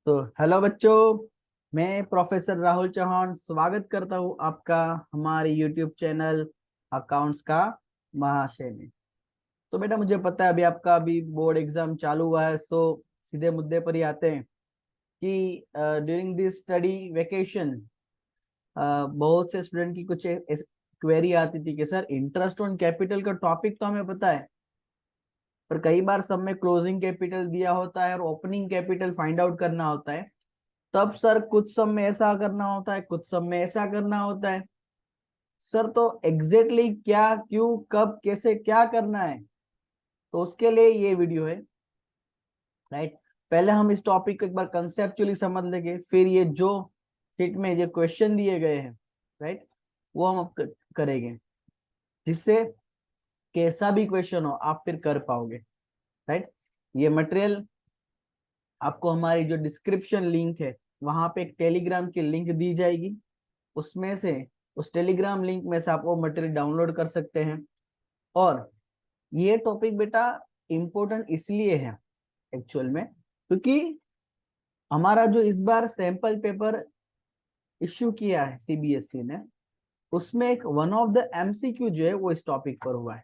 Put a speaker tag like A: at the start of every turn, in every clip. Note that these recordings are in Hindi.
A: तो हेलो बच्चों, मैं प्रोफेसर राहुल चौहान स्वागत करता हूँ आपका हमारे यूट्यूब चैनल अकाउंट्स का महाशय में। तो बेटा, मुझे पता है अभी आपका अभी बोर्ड एग्जाम चालू हुआ है, सो सीधे मुद्दे पर ही आते हैं कि ड्यूरिंग दिस स्टडी वेकेशन बहुत से स्टूडेंट की कुछ क्वेरी आती थी कि सर इंटरेस्ट ऑन कैपिटल का टॉपिक तो हमें पता है, पर कई बार सब में क्लोजिंग कैपिटल दिया होता है और ओपनिंग कैपिटल फाइंड आउट करना होता है। तब सर कुछ सब में ऐसा करना होता है, कुछ सब में ऐसा करना होता है। सर तो एग्जैक्टली क्या, क्यों, कब, कैसे, क्या करना है, तो उसके लिए ये वीडियो है। राइट, पहले हम इस टॉपिक को एक बार कंसेप्चुअली समझ लेंगे, फिर ये जो शीट में जो क्वेश्चन दिए गए हैं, राइट, वो हम अब करेंगे, जिससे कैसा भी क्वेश्चन हो आप फिर कर पाओगे। राइट, ये मटेरियल आपको हमारी जो डिस्क्रिप्शन लिंक है वहां पे एक टेलीग्राम की लिंक दी जाएगी, उसमें से उस टेलीग्राम लिंक में से आप वो मटेरियल डाउनलोड कर सकते हैं। और ये टॉपिक बेटा इम्पोर्टेंट इसलिए है एक्चुअल में, क्योंकि हमारा जो इस बार सैंपल पेपर इश्यू किया है सीबीएसई ने, उसमें एक वन ऑफ द एमसीक्यू जो है वो इस टॉपिक पर हुआ है।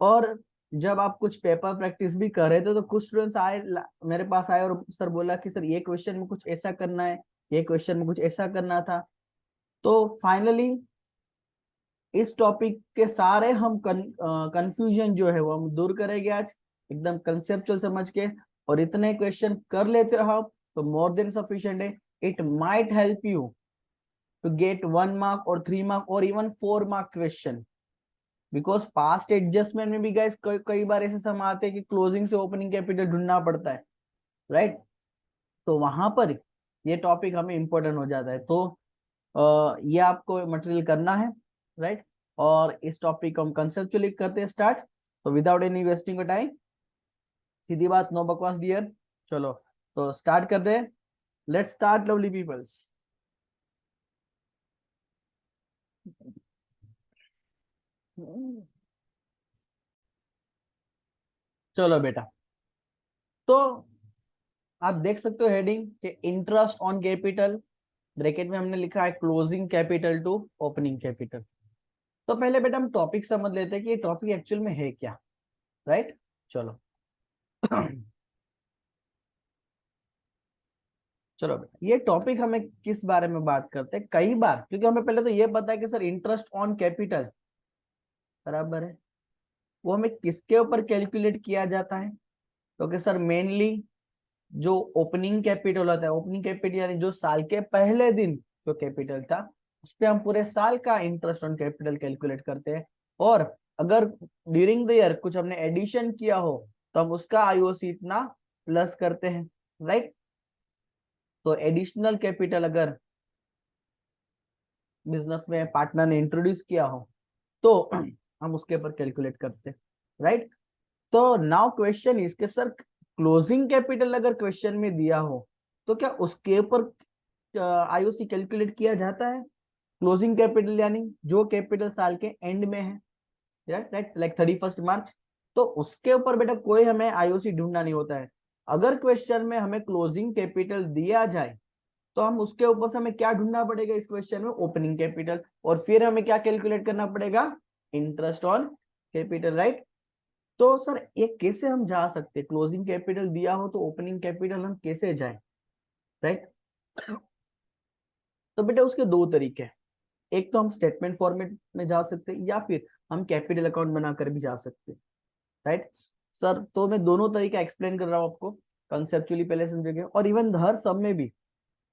A: और जब आप कुछ पेपर प्रैक्टिस भी कर रहे थे तो कुछ स्टूडेंट्स आए मेरे पास आए और सर बोला कि सर ये क्वेश्चन में कुछ ऐसा करना है, ये क्वेश्चन में कुछ ऐसा करना था। तो फाइनली इस टॉपिक के सारे हम कंफ्यूजन जो है वो हम दूर करेंगे आज, एकदम कंसेप्चुअल समझ के। और इतने क्वेश्चन कर लेते हो आप तो मोर देन सफिशिएंट है। It might help you to get 1 mark और 3 मार्क और even 4 mark question, because past adjustment में भी गाइस कई बार ऐसे समय आते हैं कि क्लोजिंग से ओपनिंग कैपिटल ढूंढना पड़ता है। राइट, तो वहां पर ये टॉपिक हमें इंपॉर्टेंट हो जाता है। तो ये आपको मटेरियल करना है। राइट, और इस टॉपिक को हम कंसेप्चुअली करते हैं स्टार्ट। तो विदाउट एनी वेस्टिंग टाइम, सीधी बात, नो बकवास डियर, चलो तो स्टार्ट करते हैं। Let's start lovely peoples. चलो बेटा, तो आप देख सकते हो हेडिंग कि इंटरेस्ट ऑन कैपिटल, ब्रैकेट में हमने लिखा है closing capital to opening capital. तो पहले बेटा हम टॉपिक समझ लेते हैं कि ये टॉपिक एक्चुअल में है क्या। राइट, चलो चलो बेटा, ये टॉपिक हमें किस बारे में बात करते हैं। कई बार, क्योंकि हमें पहले तो ये पता है कि सर इंटरेस्ट ऑन कैपिटल बराबर है, वो हमें किसके ऊपर कैलकुलेट किया जाता है। क्योंकि सर मेनली जो ओपनिंग कैपिटल होता है, ओपनिंग कैपिटल यानी जो साल के पहले दिन जो कैपिटल था उस पे हम पूरे साल का इंटरेस्ट ऑन कैपिटल कैलकुलेट करते हैं। और अगर ड्यूरिंग द ईयर कुछ हमने एडिशन किया हो तो हम उसका आईओसी इतना प्लस करते हैं। राइट, तो एडिशनल कैपिटल अगर बिजनेस में पार्टनर ने इंट्रोड्यूस किया हो तो हम उसके ऊपर कैलकुलेट करते हैं। राइट, तो नाउ क्वेश्चन इसके सर क्लोजिंग कैपिटल अगर क्वेश्चन में दिया हो तो क्या उसके ऊपर आईओसी कैलकुलेट किया जाता है। क्लोजिंग कैपिटल यानी जो कैपिटल साल के एंड में है, राइट राइट, लाइक 31 मार्च, तो उसके ऊपर बेटा कोई हमें आईओसी ढूंढना नहीं होता है। अगर क्वेश्चन में हमें क्लोजिंग कैपिटल दिया जाए तो हम उसके ऊपर से हमें क्या ढूंढना पड़ेगा इस क्वेश्चन में, ओपनिंग कैपिटल, और फिर हमें क्या कैलकुलेट करना पड़ेगा, इंटरेस्ट ऑन कैपिटल। राइट, तो सर ये कैसे हम जा सकते, क्लोजिंग कैपिटल दिया हो तो ओपनिंग कैपिटल हम कैसे जाए। राइट, तो बेटा उसके दो तरीके हैं। एक तो हम स्टेटमेंट फॉर्मेट में जा सकते हैं या फिर हम कैपिटल अकाउंट बनाकर भी जा सकते हैं। राइट, सर तो मैं दोनों तरीका एक्सप्लेन कर रहा हूँ आपको, कंसेप्चुअली पहले समझेंगे और इवन हर सब में भी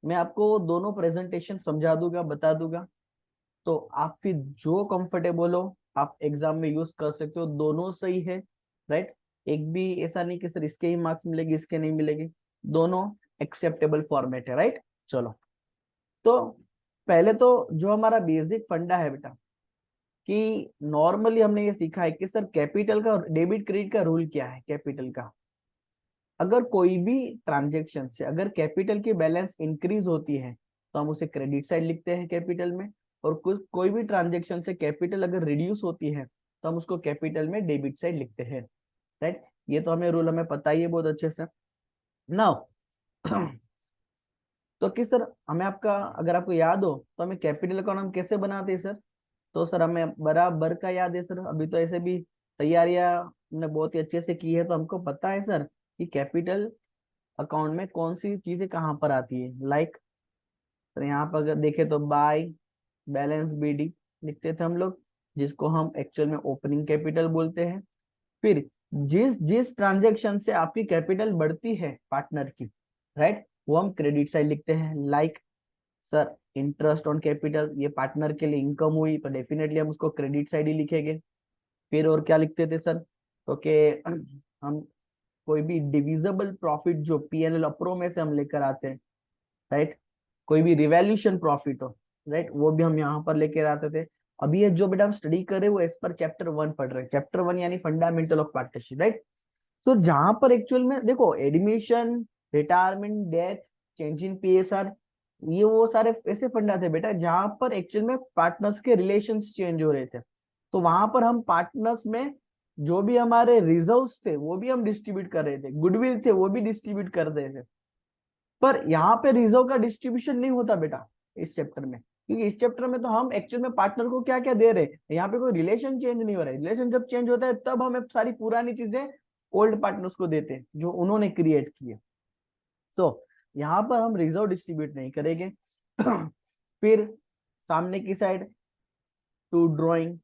A: मैं आपको दोनों प्रेजेंटेशन समझा दूंगा, बता दूंगा। तो आप फिर जो कंफर्टेबल हो आप एग्जाम में यूज कर सकते हो, दोनों सही है। राइट, एक भी ऐसा नहीं कि सर इसके ही मार्क्स मिलेंगे इसके नहीं मिलेंगे, दोनों एक्सेप्टेबल फॉर्मेट है। राइट, चलो तो पहले तो जो हमारा बेसिक फंडा है बेटा, कि नॉर्मली हमने ये सीखा है कि सर कैपिटल का डेबिट क्रेडिट का रूल क्या है। कैपिटल का अगर कोई भी ट्रांजेक्शन से अगर कैपिटल की बैलेंस इंक्रीज होती है तो हम उसे क्रेडिट साइड लिखते हैं कैपिटल में, और कुछ कोई भी ट्रांजेक्शन से कैपिटल अगर रिड्यूस होती है तो हम उसको कैपिटल में डेबिट साइड लिखते हैं। राइट, ये तो हमें रूल हमें पता ही है बहुत अच्छे से। नाउ तो किस सर हमें आपका अगर आपको याद हो तो हमें कैपिटल अकाउंट हम कैसे बनाते हैं सर? तो सर हमें बराबर का याद है सर, अभी तो ऐसे भी तैयारियां हमने बहुत ही अच्छे से की है, तो हमको पता है सर कि कैपिटल अकाउंट में कौन सी चीजें कहाँ पर आती है। लाइक सर यहाँ पर अगर देखे तो बाय बैलेंस बीडी लिखते थे हम लोग, जिसको हम एक्चुअल में ओपनिंग कैपिटल बोलते हैं। फिर जिस जिस ट्रांजेक्शन से आपकी कैपिटल बढ़ती है पार्टनर की, राइट, वो हम क्रेडिट साइड लिखते हैं। Like sir interest on capital, ये पार्टनर के लिए इनकम हुई तो डेफिनेटली हम उसको क्रेडिट साइड ही लिखेंगे। फिर और क्या लिखते थे सर? तो के हम कोई भी डिविजिबल प्रॉफिट जो पीएनएल अप्रो में से हम लेकर आते हैं, राइट, कोई भी रिवैल्यूएशन प्रॉफिट हो, राइट, वो भी हम यहाँ पर लेकर आते थे। अभी ये जो बेटा हम स्टडी कर रहे हैं वो एज पर चैप्टर 1 पढ़ रहे हैं, चैप्टर 1 यानी फंडामेंटल ऑफ पार्टनरशिप, राइट। तो जहां पर एक्चुअल में देखो admission, retirement, death, change in PSR, ये वो सारे ऐसे फंडा थे बेटा जहां पर एक्चुअल में पार्टनर्स के रिलेशंस चेंज हो रहे थे। तो वहां पर हम पार्टनर्स में जो भी हमारे रिजर्व्स थे वो भी हम डिस्ट्रीब्यूट कर रहे थे, गुडविल थे वो भी डिस्ट्रीब्यूट कर रहे थे। पर यहाँ पे रिजर्व का डिस्ट्रीब्यूशन नहीं होता बेटा इस चैप्टर में, क्योंकि इस चैप्टर में तो हम एक्चुअल में पार्टनर को क्या क्या दे रहे हैं, यहाँ पे कोई रिलेशन चेंज नहीं हो रहा है। रिलेशन जब चेंज होता है तब हमें सारी पुरानी चीजें ओल्ड पार्टनर्स को देते हैं जो उन्होंने क्रिएट किए। तो यहाँ पर हम रिजर्व डिस्ट्रीब्यूट नहीं करेंगे। फिर सामने की side to drawing,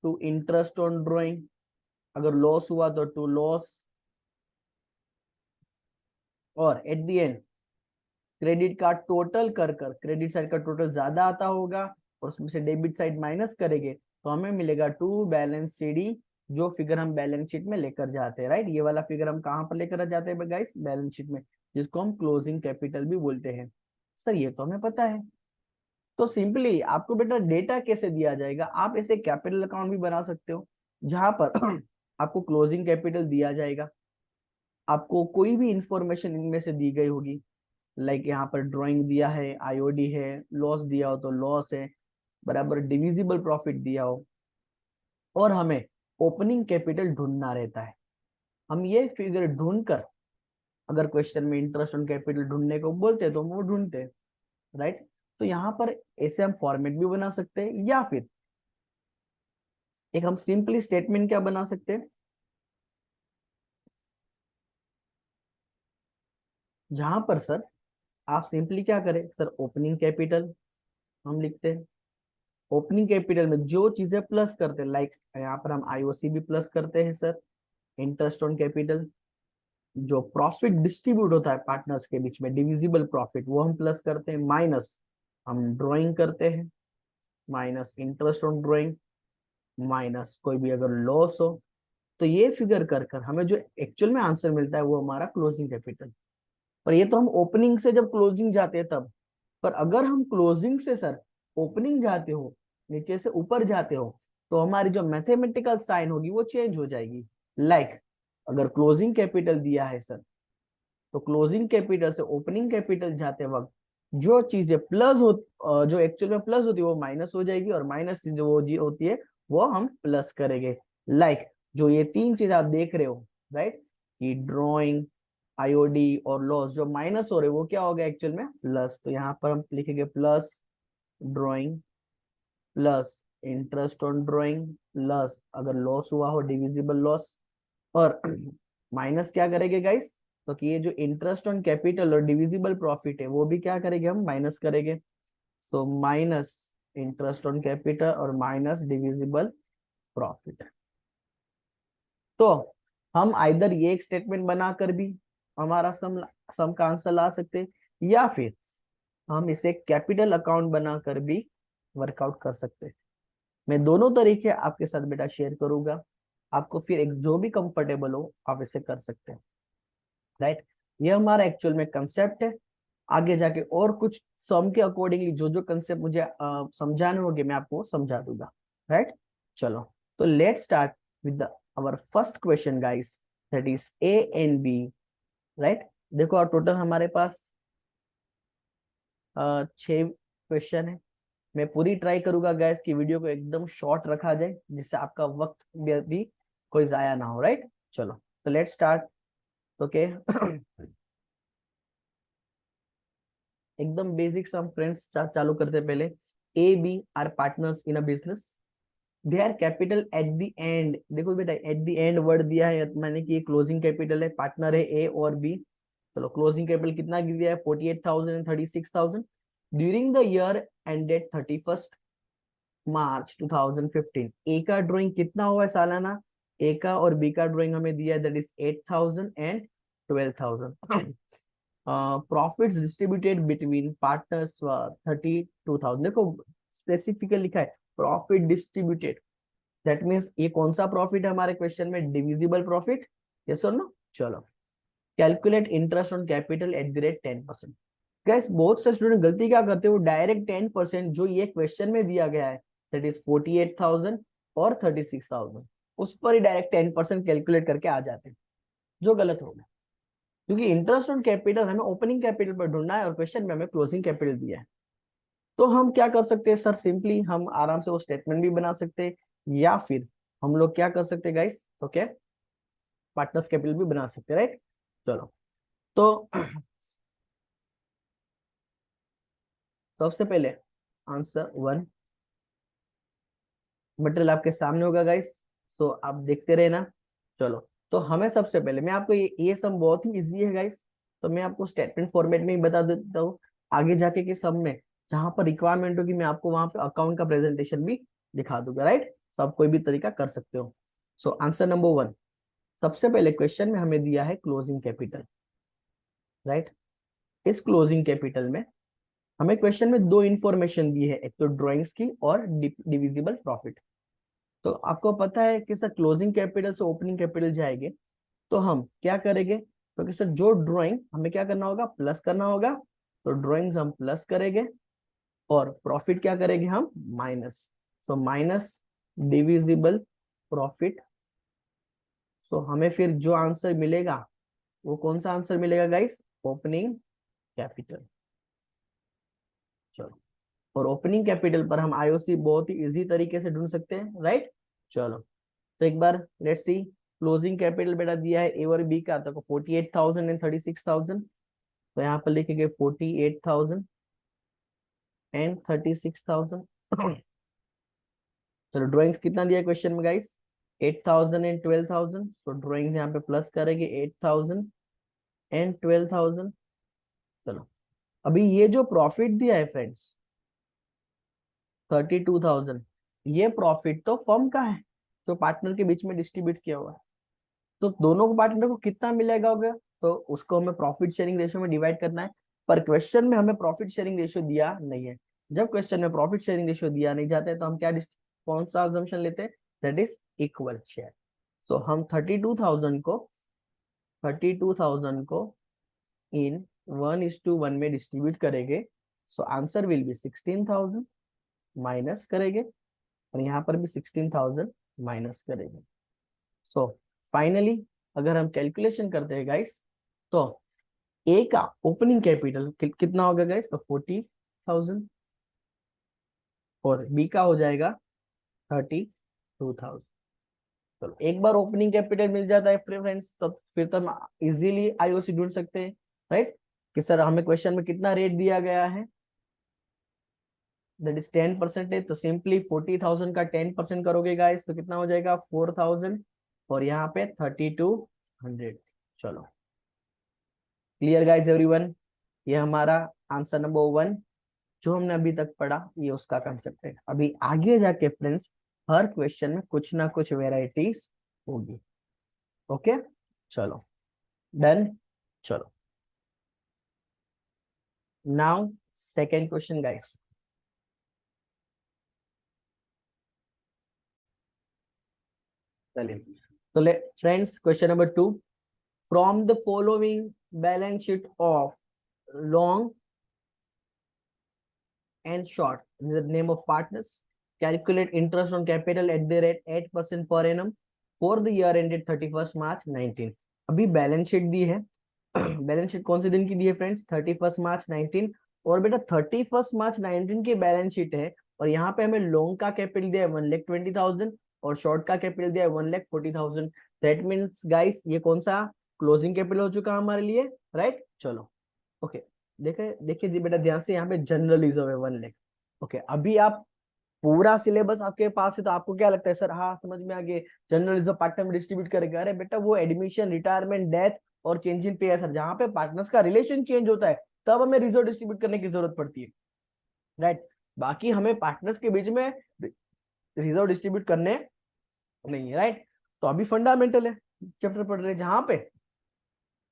A: to interest on drawing, अगर लॉस हुआ तो टू लॉस, और एट द एंड क्रेडिट का टोटल कर कर, क्रेडिट साइड का टोटल ज्यादा आता होगा और उसमें से डेबिट साइड माइनस करेंगे तो हमें मिलेगा टू बैलेंस सीडी, जो फिगर हम बैलेंस शीट में लेकर जाते हैं, राइट। ये वाला फिगर हम कहाँ पर लेकर जाते हैं गाइस? बैलेंस शीट में, जिसको हम क्लोजिंग कैपिटल भी बोलते हैं। सर ये तो हमें पता है। तो सिंपली आपको बेटा डेटा कैसे दिया जाएगा, आप ऐसे कैपिटल अकाउंट भी बना सकते हो जहां पर आपको क्लोजिंग कैपिटल दिया जाएगा, आपको कोई भी इंफॉर्मेशन इनमें से दी गई होगी। लाइक यहाँ पर ड्राइंग दिया है, आईओडी है, लॉस दिया हो तो लॉस है, बराबर डिविजिबल प्रॉफिट दिया हो, और हमें ओपनिंग कैपिटल ढूंढना रहता है। हम ये फिगर ढूंढकर, अगर क्वेश्चन में इंटरेस्ट ऑन कैपिटल ढूंढने को बोलते हैं तो हम वो ढूंढते हैं, राइट। तो यहाँ पर ऐसे हम फॉर्मेट भी बना सकते हैं, या फिर एक हम सिंपली स्टेटमेंट क्या बना सकते हैं, जहां पर सर आप सिंपली क्या करें सर, ओपनिंग कैपिटल हम लिखते हैं। ओपनिंग कैपिटल में जो चीजें प्लस करते हैं, लाइक यहाँ पर हम आईओसी भी प्लस करते हैं सर, इंटरेस्ट ऑन कैपिटल, जो प्रॉफिट डिस्ट्रीब्यूट होता है पार्टनर्स के बीच में डिविजिबल प्रॉफिट, वो हम प्लस करते हैं, माइनस हम ड्राइंग करते हैं, minus interest on drawing, minus कोई भी अगर लॉस हो। तो ये फिगर कर कर हमें जो एक्चुअल में आंसर मिलता है वो हमारा क्लोजिंग कैपिटल। पर ये तो हम ओपनिंग से जब क्लोजिंग जाते हैं तब। पर अगर हम क्लोजिंग से सर ओपनिंग जाते हो, नीचे से ऊपर जाते हो, तो हमारी जो मैथमेटिकल साइन होगी वो चेंज हो जाएगी। लाइक अगर क्लोजिंग कैपिटल दिया है सर, तो क्लोजिंग कैपिटल से ओपनिंग कैपिटल जाते वक्त जो चीजें प्लस हो, जो एक्चुअल में प्लस होती है वो माइनस हो जाएगी, और माइनस चीज वो जी होती है वो हम प्लस करेंगे। लाइक जो ये तीन चीज आप देख रहे हो, राइट, कि ड्रॉइंग, आईओडी और लॉस जो माइनस हो रहे वो क्या हो गया एक्चुअल में प्लस। तो यहाँ पर हम लिखेंगे plus drawing, plus interest on drawing, plus अगर लॉस हुआ हो डिविजिबल लॉस, और माइनस क्या करेंगे गाइस, तो कि ये जो इंटरेस्ट ऑन कैपिटल और डिविजिबल प्रॉफिट है वो भी क्या करेंगे हम माइनस करेंगे। तो माइनस इंटरेस्ट ऑन कैपिटल और माइनस डिविजिबल प्रॉफिट। तो हम आइदर ये एक स्टेटमेंट बनाकर भी हमारा सम का आंसर ला सकते हैं, या फिर हम इसे कैपिटल अकाउंट बनाकर भी वर्कआउट कर सकते हैं। मैं दोनों तरीके आपके साथ बेटा शेयर करूंगा, आपको फिर एक जो भी कंफर्टेबल हो आप इसे कर सकते हैं, राइट। ये हमारा एक्चुअल में कंसेप्ट है। आगे जाके और कुछ सम के अकॉर्डिंगली जो जो कंसेप्ट मुझे समझाने होंगे मैं आपको समझा दूंगा, राइट। चलो, तो let start with our first question guys, that is A and B, right. देखो टोटल हमारे पास 6 क्वेश्चन है। मैं पूरी ट्राई करूंगा गैस की वीडियो को एकदम शॉर्ट रखा जाए, जिससे आपका वक्त भी कोई जाया ना हो, राइट। चलो, तो लेट्स स्टार्ट। ओके एकदम बेसिक सम फ्रेंड्स चालू करते पहले। A B are partners in a business, they are capital at the end. देखो बेटा एट द एंड वर्ड दिया है, मैंने कि क्लोजिंग कैपिटल है, पार्टनर है ए और बी। चलो क्लोजिंग कैपिटल कितना गिर दिया है 48,000 and 36,000 during the year ended 31st मार्च 2015। ए का ड्राइंग कितना हुआ है सालाना, ए का और बी का ड्राइंग हमें दिया है that is 8,000 and 12,000। Profits distributed between partners 32,000। देखो स्पेसिफिकली लिखा है प्रॉफिट डिस्ट्रीब्यूटेड, दैट मीन्स ये कौन सा प्रॉफिट है हमारे क्वेश्चन में, डिविजिबल प्रॉफिट, यस और नो। चलो calculate interest on capital at the rate 10%। Gas बहुत से स्टूडेंट गलती क्या करते हैं, वो डायरेक्ट 10% जो ये क्वेश्चन में दिया गया है दैट इज 48,000 और 36,000 उस पर ही डायरेक्ट 10% कैलकुलेट करके आ जाते हैं, जो गलत होगा। क्योंकि इंटरेस्ट ऑन कैपिटल हमें ओपनिंग कैपिटल पर ढूंढना है और क्वेश्चन में हमें क्लोजिंग कैपिटल दिया है। तो हम क्या कर सकते हैं सर, सिंपली हम आराम से वो स्टेटमेंट भी बना सकते हैं या फिर हम लोग क्या कर सकते हैं गाइस, तो क्या पार्टनर्स कैपिटल भी बना सकते हैं, राइट। चलो तो सबसे पहले आंसर 1 मटेरियल आपके सामने होगा गाइस, तो आप देखते रहे ना। चलो तो हमें सबसे पहले मैं आपको ये सम बहुत ही इजी है गाइस, तो मैं आपको स्टेटमेंट फॉर्मेट में ही बता देता हूँ। आगे जाके के सम में जहां पर रिक्वायरमेंट होगी मैं आपको वहां पे अकाउंट का प्रेजेंटेशन भी दिखा दूंगा, राइट। तो आप कोई भी तरीका कर सकते हो। सो आंसर नंबर 1, सबसे पहले क्वेश्चन में हमें दिया है क्लोजिंग कैपिटल, राइट। इस क्लोजिंग कैपिटल में हमें क्वेश्चन में दो इंफॉर्मेशन दी है, एक तो ड्रॉइंग्स की और डिविजिबल प्रॉफिट। तो आपको पता है कि सर क्लोजिंग कैपिटल से ओपनिंग कैपिटल जाएंगे, तो हम क्या करेंगे, तो कि सर जो ड्राइंग हमें क्या करना होगा, प्लस करना होगा। तो ड्राइंग्स हम प्लस करेंगे और प्रॉफिट क्या करेंगे हम माइनस। तो माइनस डिविजिबल प्रॉफिट। सो हमें फिर जो आंसर मिलेगा वो कौन सा आंसर मिलेगा गाइस, ओपनिंग कैपिटल। चलो और ओपनिंग कैपिटल पर हम आईओसी बहुत ही इजी तरीके से ढूंढ सकते हैं, राइट। चलो तो एक बार लेट्स सी, क्लोजिंग कैपिटल बेटा दिया है ए और बी का, तो 48,000 एंड 36,000। तो यहाँ पर लिखेंगे 48,000 एंड 36,000। चलो ड्राइंग्स कितना दिया क्वेश्चन में गाइस, 8,000 एंड 12,000। तो ड्राइंग्स यहाँ पे प्लस करेंगे 8,000 एंड 12,000। चलो अभी ये जो प्रॉफिट दिया है फ्रेंड्स 32,000, ये प्रॉफिट तो फर्म का है जो पार्टनर के बीच में डिस्ट्रीब्यूट किया हुआ है। तो दोनों को पार्टनर को कितना मिलेगा होगा, तो उसको हमें प्रॉफिट शेयरिंग रेशियो में डिवाइड करना है। पर क्वेश्चन में हमें प्रॉफिट शेयरिंग रेशियो दिया नहीं है। जब क्वेश्चन में प्रॉफिट शेयरिंग रेशियो दिया नहीं जाता है तो हम क्या कौन सा अजम्पशन लेते हैं, दैट इज इक्वल शेयर। सो हम 32,000 को इन 1:1 में डिस्ट्रीब्यूट करेंगे। So answer will be 16,000, minus करेंगे और यहाँ पर भी 16,000 माइनस करेंगे। सो फाइनली अगर हम कैलकुलेशन करते हैं गाइस, तो ए का ओपनिंग कैपिटल कितना होगा गाइस, तो 40,000 और बी का हो जाएगा 32,000। चलो एक बार ओपनिंग कैपिटल मिल जाता है फ्रेंड्स, तो फिर तो हम इजीली आईओसी ढूंढ सकते हैं, राइट। कि सर हमें क्वेश्चन में कितना रेट दिया गया है, दैट इज 10% है। तो सिंपली 40,000 का 10% करोगे गाइस तो कितना हो जाएगा 4,000 और यहाँ पे 3,200। चलो क्लियर गाइस एवरीवन, ये हमारा आंसर नंबर 1 जो हमने अभी तक पढ़ा, ये उसका कंसेप्ट है। अभी आगे जाके फ्रेंड्स हर क्वेश्चन में कुछ ना कुछ वेराइटीज होगी, ओके। चलो डन। चलो नाउ सेकेंड क्वेश्चन गाइस, चलिए। तो ले friends question number 2, from the following balance sheet of long and short in the name of partners, calculate interest on capital at the rate 8% per annum for the year ended 31st March 19। अभी बैलेंस शीट दी है। बैलेंस शीट कौन से दिन की दी है फ्रेंड्स, 31st March 19। और बेटा 31st March 19 की बैलेंस शीट है और यहाँ पे हमें लॉन्ग का कैपिटल दिया है 1,20,000 और शॉर्ट का कैपिटल दिया है 1,40,000। दैट मीन्स गाइस ये कौन सा क्लोजिंग कैपिटल हो चुका हमारे लिए, राइट। चलो ओके, देखे देखिए जी बेटा ध्यान से, यहाँ पे जनरल रिजर्व है 1 लाख। ओके, अभी आप पूरा सिलेबस आपके पास है तो आपको क्या लगता है सर, हाँ समझ में आ गए, general reserve part time distribute करेगा। अरे बेटा वो एडमिशन, रिटायरमेंट, डेथ और चेंज इन पे है सर, जहां पे पार्टनर्स का रिलेशन चेंज होता है तब हमें रिजर्व डिस्ट्रीब्यूट करने की जरूरत पड़ती है, राइट। बाकी हमें पार्टनर्स के बीच में रिजर्व डिस्ट्रीब्यूट करने नहीं है, राइट। तो अभी फंडामेंटल है चैप्टर पढ़ रहे हैं, जहां पे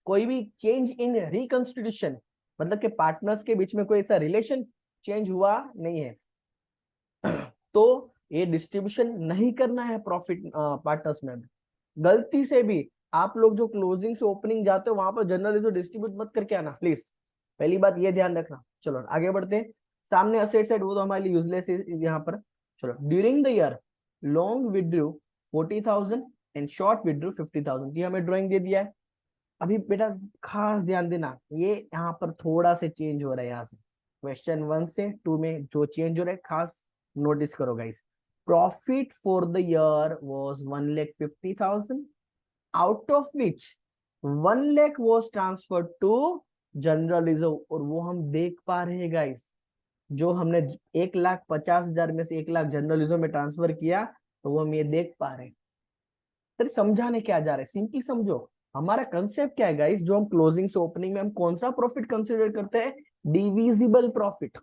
A: कोई भी चेंज इन रिकंस्टिट्यूशन, मतलब कि पार्टनर्स के बीच में कोई ऐसा रिलेशन चेंज हुआ नहीं है, तो ये डिस्ट्रीब्यूशन नहीं करना है प्रॉफिट पार्टनर्स में। गलती से भी आप लोग जो क्लोजिंग से ओपनिंग जाते हो वहां पर जनरल रिजर्व डिस्ट्रीब्यूट मत करके आना प्लीज, पहली बात ये ध्यान रखना। चलो आगे बढ़ते हैं, सामने असेट साइड वो तो हमारे लिए यूजलेस है यहाँ पर। चलो, during the year long withdrew 40,000 and short withdrew 50,000 की हमें ड्राइंग दे दिया है। अभी बेटा खास ध्यान देना, ये यहाँ पर थोड़ा से चेंज हो रहा है, यहाँ से क्वेश्चन 1 से 2 में जो चेंज हो रहा है खास नोटिस करो guys. Profit for the year was 1,50,000, out of which 1 lakh was transferred to general reserve. और वो हम देख पा रहे हैं गाइस, जो हमने 1,50,000 में से 1 लाख जनरल रिजर्व में ट्रांसफर किया, तो वो हम ये देख पा रहे हैं। तो समझाने क्या जा रहे हैं, सिंपल समझो। हमारा कंसेप्ट क्या है गाइस, जो हम क्लोजिंग से ओपनिंग में हम कौन सा प्रॉफिट कंसीडर करते हैं, डिविजिबल प्रॉफिट।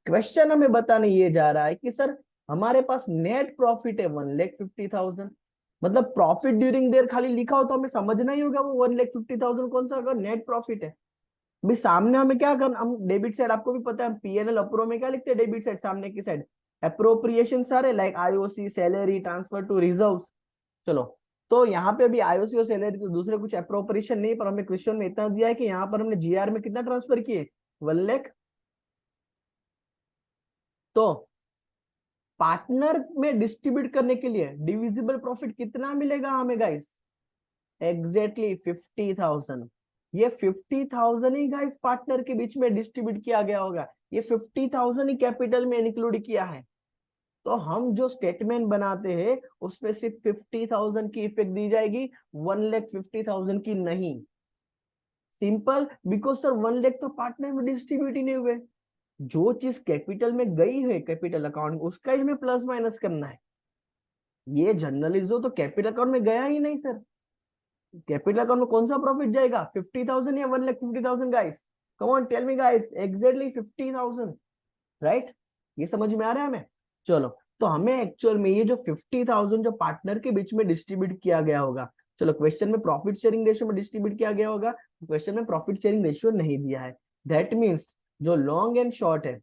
A: क्वेश्चन हमें बताने ये जा रहा है कि सर हमारे पास नेट प्रॉफिट है 1,50,000, मतलब प्रॉफिट ड्यूरिंग देयर खाली लिखा हो तो हमें समझना ही होगा वो 1,50,000 कौन सा, अगर नेट प्रॉफिट है। अभी सामने हमें क्या करना, हम डेबिट साइड आपको भी पता है, पीएनएल अप्रो में क्या लिखते हैं, डेबिट साइड सामने की साइड अप्रोप्रिएशन सारे, like IOC, salary, transfer to reserves. चलो, तो यहाँ पे अभी आईओसी और सैलरी तो दूसरे कुछ अप्रोप्रिएशन नहीं, पर हमें क्वेश्चन में इतना दिया है कि यहाँ पर हमने जीआर में कितना ट्रांसफर किए, 1 लाख। तो पार्टनर में डिस्ट्रीब्यूट करने के लिए डिविजिबल प्रॉफिट कितना मिलेगा हमें गाइस, एग्जैक्टली 50,000। ये 50,000 ही गाइस पार्टनर के बीच में डिस्ट्रीब्यूट किया गया होगा, ये 50,000 ही कैपिटल में इंक्लूड किया है। तो हम जो स्टेटमेंट बनाते हैं उसमें सिर्फ 50,000 की इफेक्ट दी जाएगी, 1,50,000 की नहीं। सिंपल, बिकॉज सर 1 लाख तो पार्टनर में डिस्ट्रीब्यूट ही नहीं हुए। जो चीज कैपिटल में गई है कैपिटल अकाउंट, उसका ही हमें प्लस माइनस करना है। ये जर्नलिज्म तो कैपिटल अकाउंट में गया ही नहीं सर। कैपिटल अकाउंट में कौन सा प्रॉफिट जाएगा, 50,000 या 1,50,000 guys, come on tell me guys, exactly 50,000, right. ये समझ में आ रहा है हमें। चलो, तो हमें एक्चुअल में ये जो 50,000 जो पार्टनर के बीच में डिस्ट्रीब्यूट किया गया होगा, चलो क्वेश्चन में प्रॉफिट शेयरिंग रेशियो में डिस्ट्रीब्यूट किया गया होगा, क्वेश्चन में प्रॉफिट शेयरिंग रेशियो नहीं दिया है। दैट मीन्स जो लॉन्ग एंड शॉर्ट है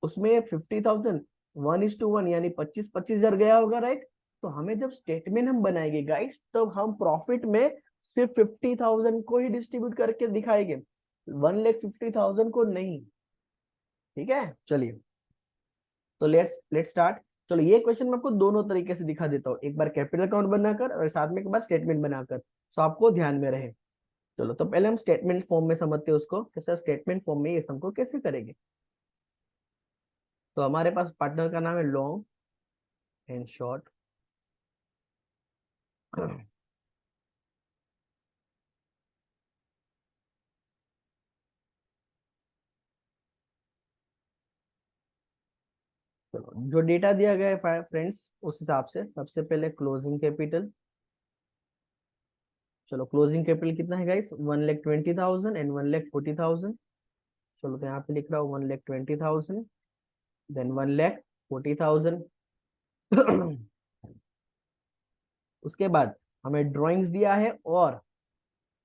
A: उसमें 50,000 1:1 यानी 25,000 गया होगा, राइट। तो हमें जब स्टेटमेंट हम बनाएंगे गाइस, तब हम प्रॉफिट में सिर्फ 50,000 को ही डिस्ट्रीब्यूट करके दिखाएंगे, 1,50,000 को नहीं, ठीक है। चलिए, तो लेट्स स्टार्ट। चलो, ये क्वेश्चन मैं आपको दोनों तरीके से दिखा देता हूँ, एक बार कैपिटल अकाउंट बनाकर और साथ में एक बार स्टेटमेंट बनाकर, तो आपको ध्यान में रहे। चलो, तो पहले हम स्टेटमेंट फॉर्म में समझते हैं उसको, कैसा स्टेटमेंट फॉर्म में ये हमको कैसे करेंगे। तो हमारे पास पार्टनर का नाम है लॉन्ग एंड शॉर्ट। चलो, जो डेटा दिया गया है फ्रेंड्स, उस हिसाब से सबसे पहले क्लोजिंग कैपिटल। चलो, क्लोजिंग कैपिटल कितना है गाइस, 1,20,000 एंड 1,40,000। चलो, तो यहाँ पे लिख रहा हूँ 1,20,000 देन 1,40,000। उसके बाद हमें ड्राइंग्स दिया है, और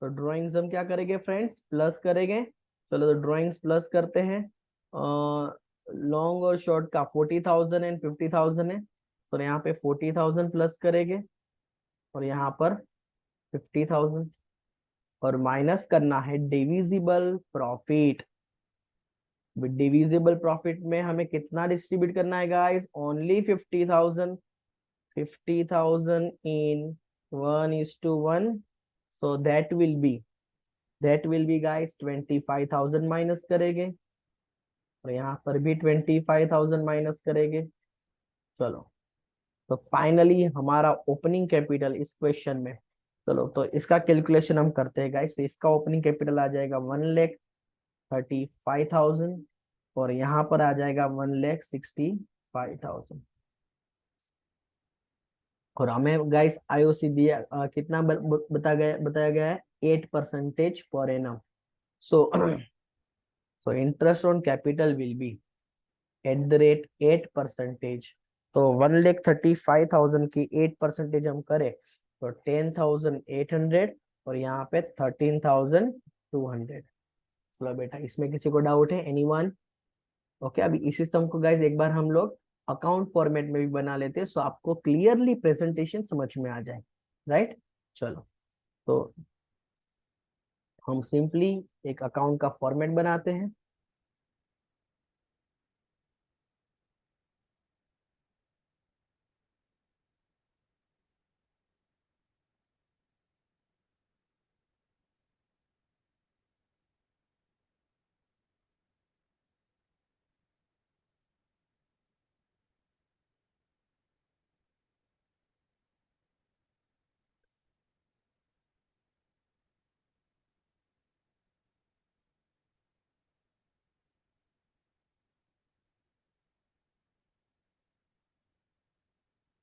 A: तो ड्राइंग्स हम क्या करेंगे फ्रेंड्स, प्लस करेंगे। चलो, तो ड्राइंग्स प्लस करते हैं। लॉन्ग और शॉर्ट का 40,000 एंड 50,000 है, तो यहाँ पे 40,000 प्लस करेंगे और यहाँ पर 50,000, और माइनस करना है डिविजिबल प्रॉफिट। डिविजिबल प्रॉफिट में हमें कितना डिस्ट्रीब्यूट करना है guys, only 50,000। 50,000 in 1:1, so that will be guys 25,000 minus करेंगे, और यहाँ पर भी 25,000 माइनस करेंगे। चलो, तो फाइनली हमारा ओपनिंग कैपिटल इस क्वेश्चन में चलो तो इसका कैलकुलेशन हम करते हैं गाइस। तो इसका ओपनिंग कैपिटल आ जाएगा 1,35,000 और यहाँ पर आ जाएगा 1,65,000। और हमें गाइस आईओसी दिया कितना बताया गया है 8% per annum. So so interest on capital will be eight the rate 8%। तो 1,35,000 की 8% हम करें तो 10,800 और यहाँ पे 13,200। चलो बेटा, इसमें किसी को डाउट है? एनीवन? ओके, अभी इस सिस्टम को गाइज एक बार हम लोग अकाउंट फॉर्मेट में भी बना लेते हैं, सो आपको क्लियरली प्रेजेंटेशन समझ में आ जाए। राइट, चलो तो हम सिंपली एक अकाउंट का फॉर्मेट बनाते हैं।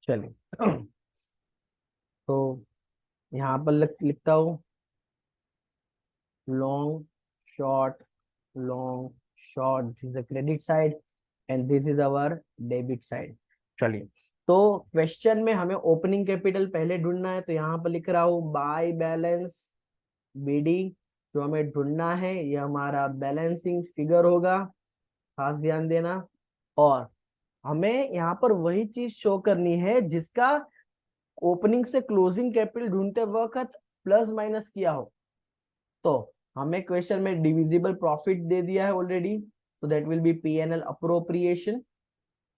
A: चलिए तो यहाँ पर लिखता हूँ long short, long short, this is the credit side and this is our debit side. चलिए, तो क्वेश्चन में हमें ओपनिंग कैपिटल पहले ढूंढना है, तो यहाँ पर लिख रहा हूँ बाय बैलेंस बीडी। जो हमें ढूंढना है ये हमारा बैलेंसिंग फिगर होगा, खास ध्यान देना। और हमें यहाँ पर वही चीज शो करनी है जिसका ओपनिंग से क्लोजिंग कैपिटल ढूंढते वक्त प्लस माइनस किया हो। तो हमें क्वेश्चन में डिविजिबल प्रॉफिट दे दिया है ऑलरेडी, तो that will B PNL appropriation.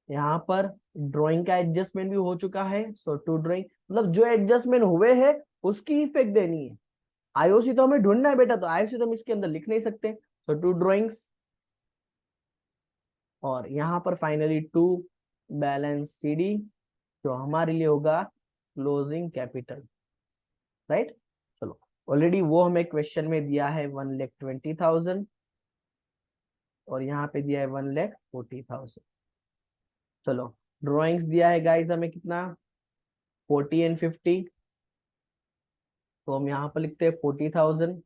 A: यहाँ पर ड्राइंग का एडजस्टमेंट भी हो चुका है, सो टू ड्राइंग मतलब जो एडजस्टमेंट हुए हैं उसकी इफेक्ट देनी है। आईओसी तो हमें ढूंढना है बेटा, तो आईओसी तो हम इसके अंदर लिख नहीं सकते, सो टू ड्राइंग्स। और यहाँ पर फाइनली टू बैलेंस सीडी, जो हमारे लिए होगा क्लोजिंग कैपिटल। राइट, चलो ऑलरेडी वो हमें क्वेश्चन में दिया है 1,20,000 और यहाँ पे दिया है 1,40,000। चलो ड्रॉइंग्स दिया है गाइस हमें कितना, 40 एंड 50। तो हम यहाँ पर लिखते हैं 40,000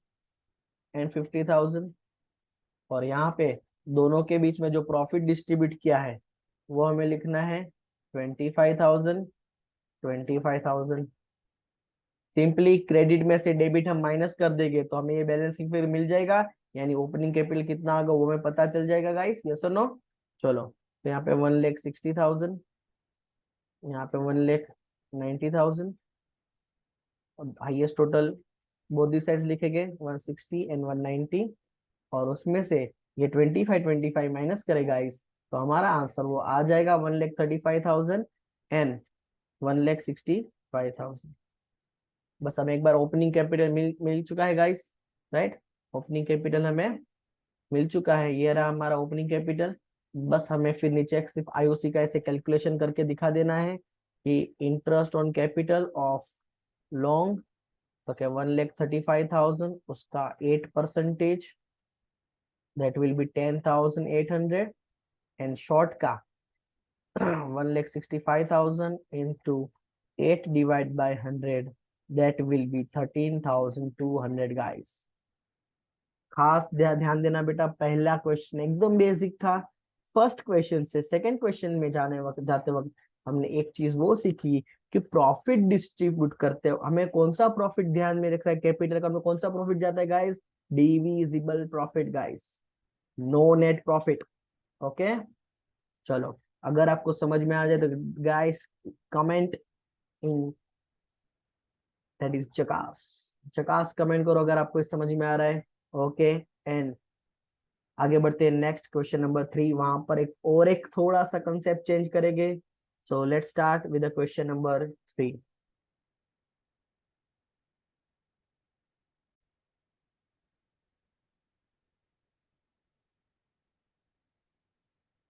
A: एंड 50,000। और यहाँ पे दोनों के बीच में जो प्रॉफिट डिस्ट्रीब्यूट किया है वो हमें लिखना है 25,000, 25,000। सिंपली क्रेडिट में से डेबिट हम माइनस कर देंगे तो हमें ये बैलेंसिंग फिर मिल जाएगा, यानी ओपनिंग कैपिटल कितना होगा वो हमें पता चल जाएगा गाइस, यस और नो। चलो तो यहाँ पे 1,60,000, यहाँ पे 1,90,000 और highest total both the sides लिखेंगे 160 एंड 190। और उसमें से ये 25 माइनस करे गाइस, तो हमारा आंसर वो आ जाएगा 1,35,000 एंड 1,65,000। बस हमें एक बार ओपनिंग कैपिटल मिल चुका है गाइस। राइट, ओपनिंग कैपिटल हमें मिल चुका है, ये रहा हमारा ओपनिंग कैपिटल। बस हमें फिर नीचे सिर्फ आईओसी का ऐसे कैलकुलेशन करके दिखा देना है कि interest on capital of long, तो क्या 1,35,000 उसका 8%, that will B 10,800। And short का 1,65,000 into 8 divide by 100, that will B 13,200 guys. खास ध्यान देना बेटा, पहला क्वेश्चन एकदम बेसिक था। फर्स्ट क्वेश्चन से सेकंड क्वेश्चन में जाते वक्त हमने एक चीज वो सीखी कि प्रॉफिट डिस्ट्रीब्यूट करते हो हमें कौन सा प्रॉफिट ध्यान में रखना है, कैपिटल का में कौन सा प्रॉफिट जाता है guys, divisible profit guys, no net profit. Okay, चलो अगर आपको समझ में आ जाए तो guys comment in, that is चकास, चकास कमेंट करो अगर आपको समझ में आ रहा है। ओके, एंड आगे बढ़ते हैं नेक्स्ट क्वेश्चन नंबर 3। वहां पर एक थोड़ा सा कंसेप्ट चेंज करेंगे। सो let's start with the question number 3।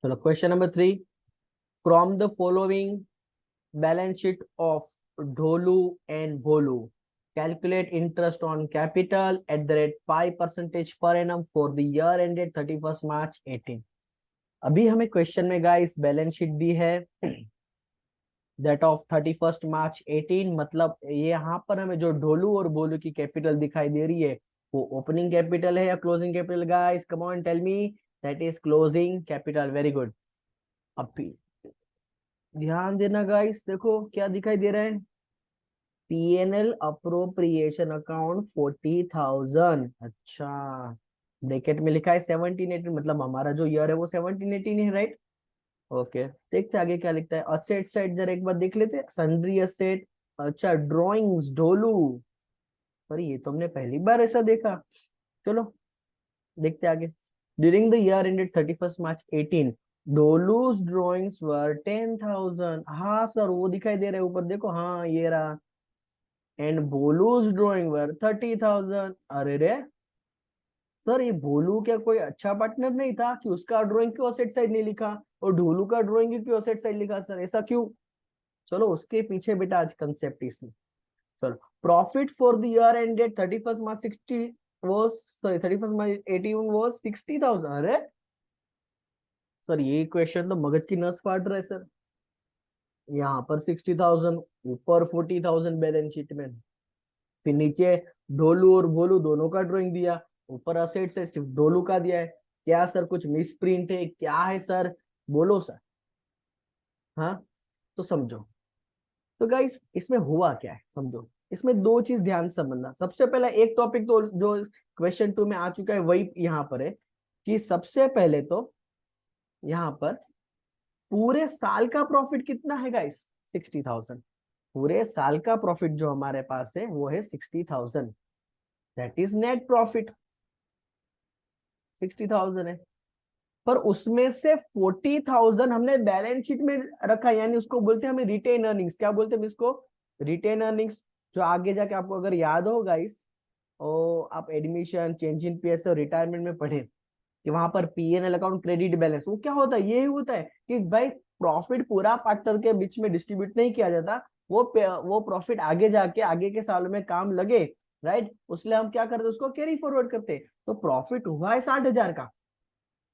A: चलो question number 3, from the following balance sheet of Dholu and Bholu Calculate interest on capital at the rate 5% per annum for the year ended 31st March 18। अभी हमें क्वेश्चन में गाइस बैलेंस शीट दी है दैट ऑफ 31st मार्च 18, मतलब ये यहाँ पर हमें जो ढोलू और बोलू की कैपिटल दिखाई दे रही है वो ओपनिंग कैपिटल है या closing capital guys, come on tell me. That is closing capital, very good. अब ध्यान देना गाइस, देखो क्या दिखाई दे रहा है, पीएनएल अप्रोप्रिएशन अकाउंट 40,000। अच्छा, ब्रैकेट में लिखा है 1718, मतलब हमारा जो ईयर है वो 1718 है, राइट। ओके, देखते आगे क्या लिखता है। असेट साइड जरा एक बार देख लेते हैं, सन्ड्री असेट। अच्छा, ड्रॉइंग्स ढोलू, सॉरी ये तो हमने पहली बार ऐसा देखा। चलो देखते आगे। During the year ended 31st March 18, डोलूज ड्रॉइंग्स वर 10,000। हाँ सर, वो दिखाई दे रहा है ऊपर, देखो, हाँ ये रहा। एंड बोलूज ड्रॉइंग वर 30,000। अरे रे सर, ये भोलू क्या कोई अच्छा पार्टनर नहीं था कि उसका ड्राइंग क्यों असेट साइड नहीं लिखा और ढोलू का ड्राइंग क्यों असेट साइड लिखा सर, ऐसा क्यों? चलो उसके पीछे बेटा आज कंसेप्ट इसमें। चलो, profit for the year ended 31st March 60 was, sorry 31st March 18 was 60,000। अरे सर, ये क्वेश्चन तो मगज की नस फाड़ रहा है सर। यहाँ पर 60,000, ऊपर 40,000 बैलेंस शीट में, फिर नीचे ढोलू और भोलू दोनों का ड्राइंग दिया, ऊपर असेट सेट सिर्फ ढोलू का दिया है। क्या सर कुछ मिस प्रिंट है, क्या है सर, बोलो सर। हाँ, तो समझो। तो गाइस इसमें हुआ क्या है समझो। इसमें दो चीज ध्यान से समझना। सबसे पहला एक टॉपिक तो जो क्वेश्चन 2 में आ चुका है वही यहाँ पर है, कि सबसे पहले तो यहाँ पर पूरे साल का प्रॉफिट कितना है गाइस, 60,000। पूरे साल का प्रॉफिट जो हमारे पास है वो है 60,000, दैट इज नेट प्रॉफिट। 60,000 है, पर उसमें से 40,000 हमने बैलेंस शीट में रखा, यानी उसको बोलते हैं हमें रिटेन अर्निंग्स। क्या बोलते हैं इसको, रिटेन अर्निंग्स। जो आगे जाके आपको अगर याद हो गाइस, और आप एडमिशन, चेंज इन पीएस और रिटायरमेंट में पढ़े कि वहां पर पीएनएल अकाउंट क्रेडिट बैलेंस, वो क्या होता है, ये होता है कि भाई प्रॉफिट पूरा पार्टनर के बीच में डिस्ट्रीब्यूट नहीं किया जाता, वो प्रॉफिट आगे जाके आगे के सालों में काम लगे, राइट। उसलिए हम क्या करते, उसको कैरी फॉरवर्ड करते। तो प्रॉफिट हुआ है 60,000 का,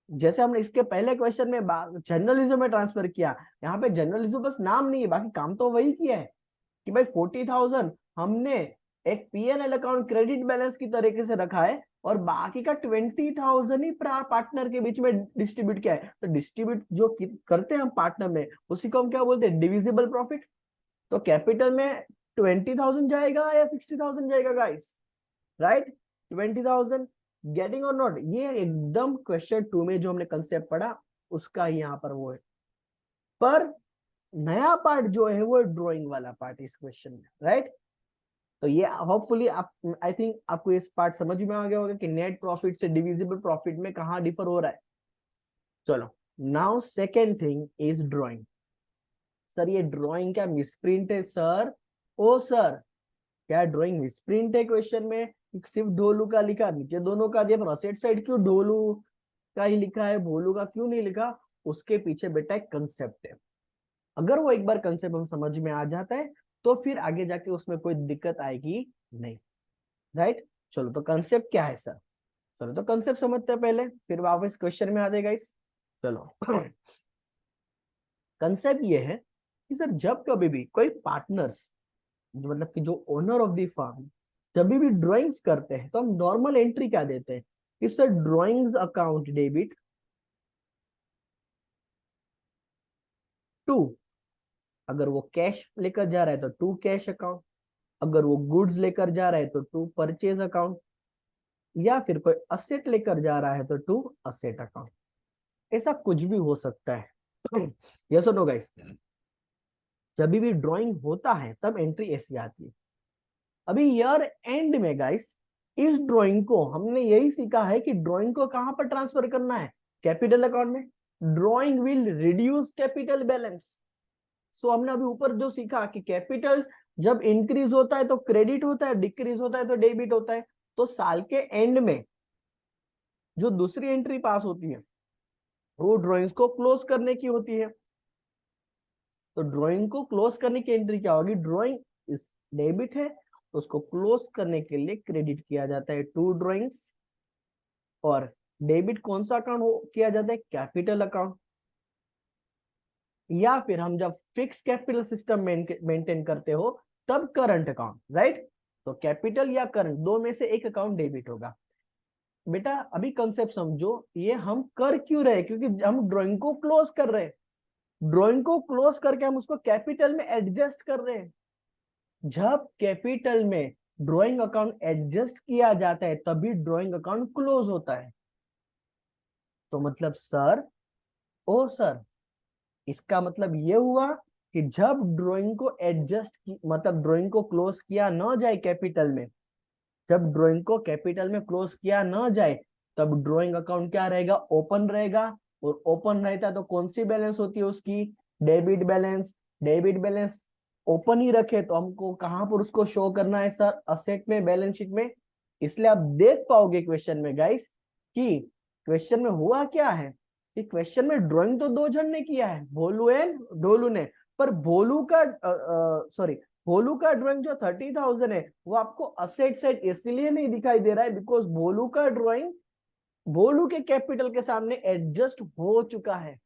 A: जैसे हमने इसके पहले क्वेश्चन में जर्नलिज्म में ट्रांसफर किया। यहाँ पे जर्नलिज्म बस नाम नहीं है, बाकी काम तो वही किया है कि भाई 40,000 हमने एक पीएनएल अकाउंट क्रेडिट बैलेंस की तरीके से रखा है और बाकी का 20,000 ही पार्टनर के बीच में डिस्ट्रीब्यूट किया है। तो डिस्ट्रीब्यूट जो करते हैं हम पार्टनर में, उसी को हम क्या बोलते हैं, डिविजिबल प्रॉफिट। तो कैपिटल में 20,000 जाएगा या 60,000 जाएगा गाइस, राइट। 20,000, गेटिंग और नॉट, ये एकदम क्वेश्चन 2 में जो हमने कंसेप्ट पढ़ा उसका ही यहाँ पर वो है। पर नया पार्ट जो है वो ड्राइंग वाला पार्ट इस क्वेश्चन में, राइट। तो ये होपफुली आप, आई थिंक आपको इस पार्ट समझ में आ गया होगा कि नेट प्रॉफिट से डिविजिबल प्रॉफिट में कहां डिफर हो रहा है। चलो, now second thing is drawing. Sir ये ड्राइंग क्या मिसप्रिंट है सर? ओ सर, क्या ड्राइंग मिसप्रिंट है क्वेश्चन में? सिर्फ ढोलू का लिखा, नीचे दोनों का दिया, पर असेट साइड क्यों ढोलू का ही लिखा है, भोलू का क्यों नहीं लिखा? उसके पीछे बेटा एक कंसेप्ट है। अगर वो एक बार कंसेप्ट हम समझ में आ जाता है तो फिर आगे जाके उसमें कोई दिक्कत आएगी नहीं, राइट। चलो, तो कंसेप्ट क्या है सर? चलो तो कंसेप्ट समझते हैं पहले, फिर वापस क्वेश्चन में आ जाएगा इस। चलो कंसेप्ट ये है कि सर जब कभी भी कोई पार्टनर्स, मतलब कि जो ओनर ऑफ द फर्म जब भी ड्राइंग्स करते हैं तो हम नॉर्मल एंट्री क्या देते हैं कि sir drawings account debit to, अगर वो कैश लेकर जा रहा है तो टू कैश अकाउंट, अगर वो गुड्स लेकर जा रहा है तो टू परचेज अकाउंट, या फिर कोई असेट लेकर जा रहा है तो टू असेट अकाउंट। ऐसा कुछ भी हो सकता है। यस और नो गाइस? जब भी ड्राइंग होता है तब एंट्री ऐसी आती है। अभी ईयर एंड में गाइस, इस ड्राइंग को हमने यही सीखा है कि ड्राइंग को कहां पर ट्रांसफर करना है, कैपिटल अकाउंट में। Drawing will reduce capital balance. So हमने अभी ऊपर जो सीखा कि कैपिटल जब इंक्रीज होता है तो क्रेडिट होता है, डिक्रीज होता है तो डेबिट होता है। तो साल के एंड में जो दूसरी एंट्री पास होती है वो ड्राइंग्स को क्लोज करने की होती है। तो ड्राइंग को क्लोज करने की एंट्री क्या होगी, ड्राइंग इस डेबिट है उसको क्लोज करने के लिए क्रेडिट किया जाता है टू ड्रॉइंग्स। और डेबिट कौन सा अकाउंट किया जाता है? Capital account. या फिर हम जब फिक्स कैपिटल सिस्टम मेंटेन करते हो तब करंट अकाउंट, राइट। तो कैपिटल या करंट दो में से एक अकाउंट डेबिट होगा। बेटा अभी कंसेप्ट समझो, ये हम कर क्यों रहे? क्योंकि हम ड्राइंग को क्लोज कर रहे हैं। ड्राइंग को क्लोज करके हम उसको कैपिटल में एडजस्ट कर रहे हैं। जब कैपिटल में ड्राइंग अकाउंट एडजस्ट किया जाता है तभी ड्राइंग अकाउंट क्लोज होता है। तो मतलब सर, ओ सर, इसका मतलब ये हुआ कि जब ड्राइंग को एडजस्ट की मतलब ड्राइंग को क्लोज किया ना जाए कैपिटल में, जब ड्राइंग को कैपिटल में क्लोज किया ना जाए तब ड्राइंग अकाउंट क्या रहेगा? ओपन रहेगा। और ओपन रहता है तो कौन सी बैलेंस होती है उसकी? Debit balance. Debit balance open ही रखे तो हमको कहां पर उसको शो करना है सर? असेट में, बैलेंस शीट में। इसलिए आप देख पाओगे क्वेश्चन में गाइस कि क्वेश्चन में हुआ क्या है कि क्वेश्चन में ड्राइंग तो दो जन ने किया है, भोलू एंड ढोलू ने। पर भोलू का भोलू का ड्राइंग जो 30,000 है वो आपको असेट साइड इसलिए नहीं दिखाई दे रहा है बिकॉज भोलू का ड्राइंग भोलू के कैपिटल के सामने एडजस्ट हो चुका है।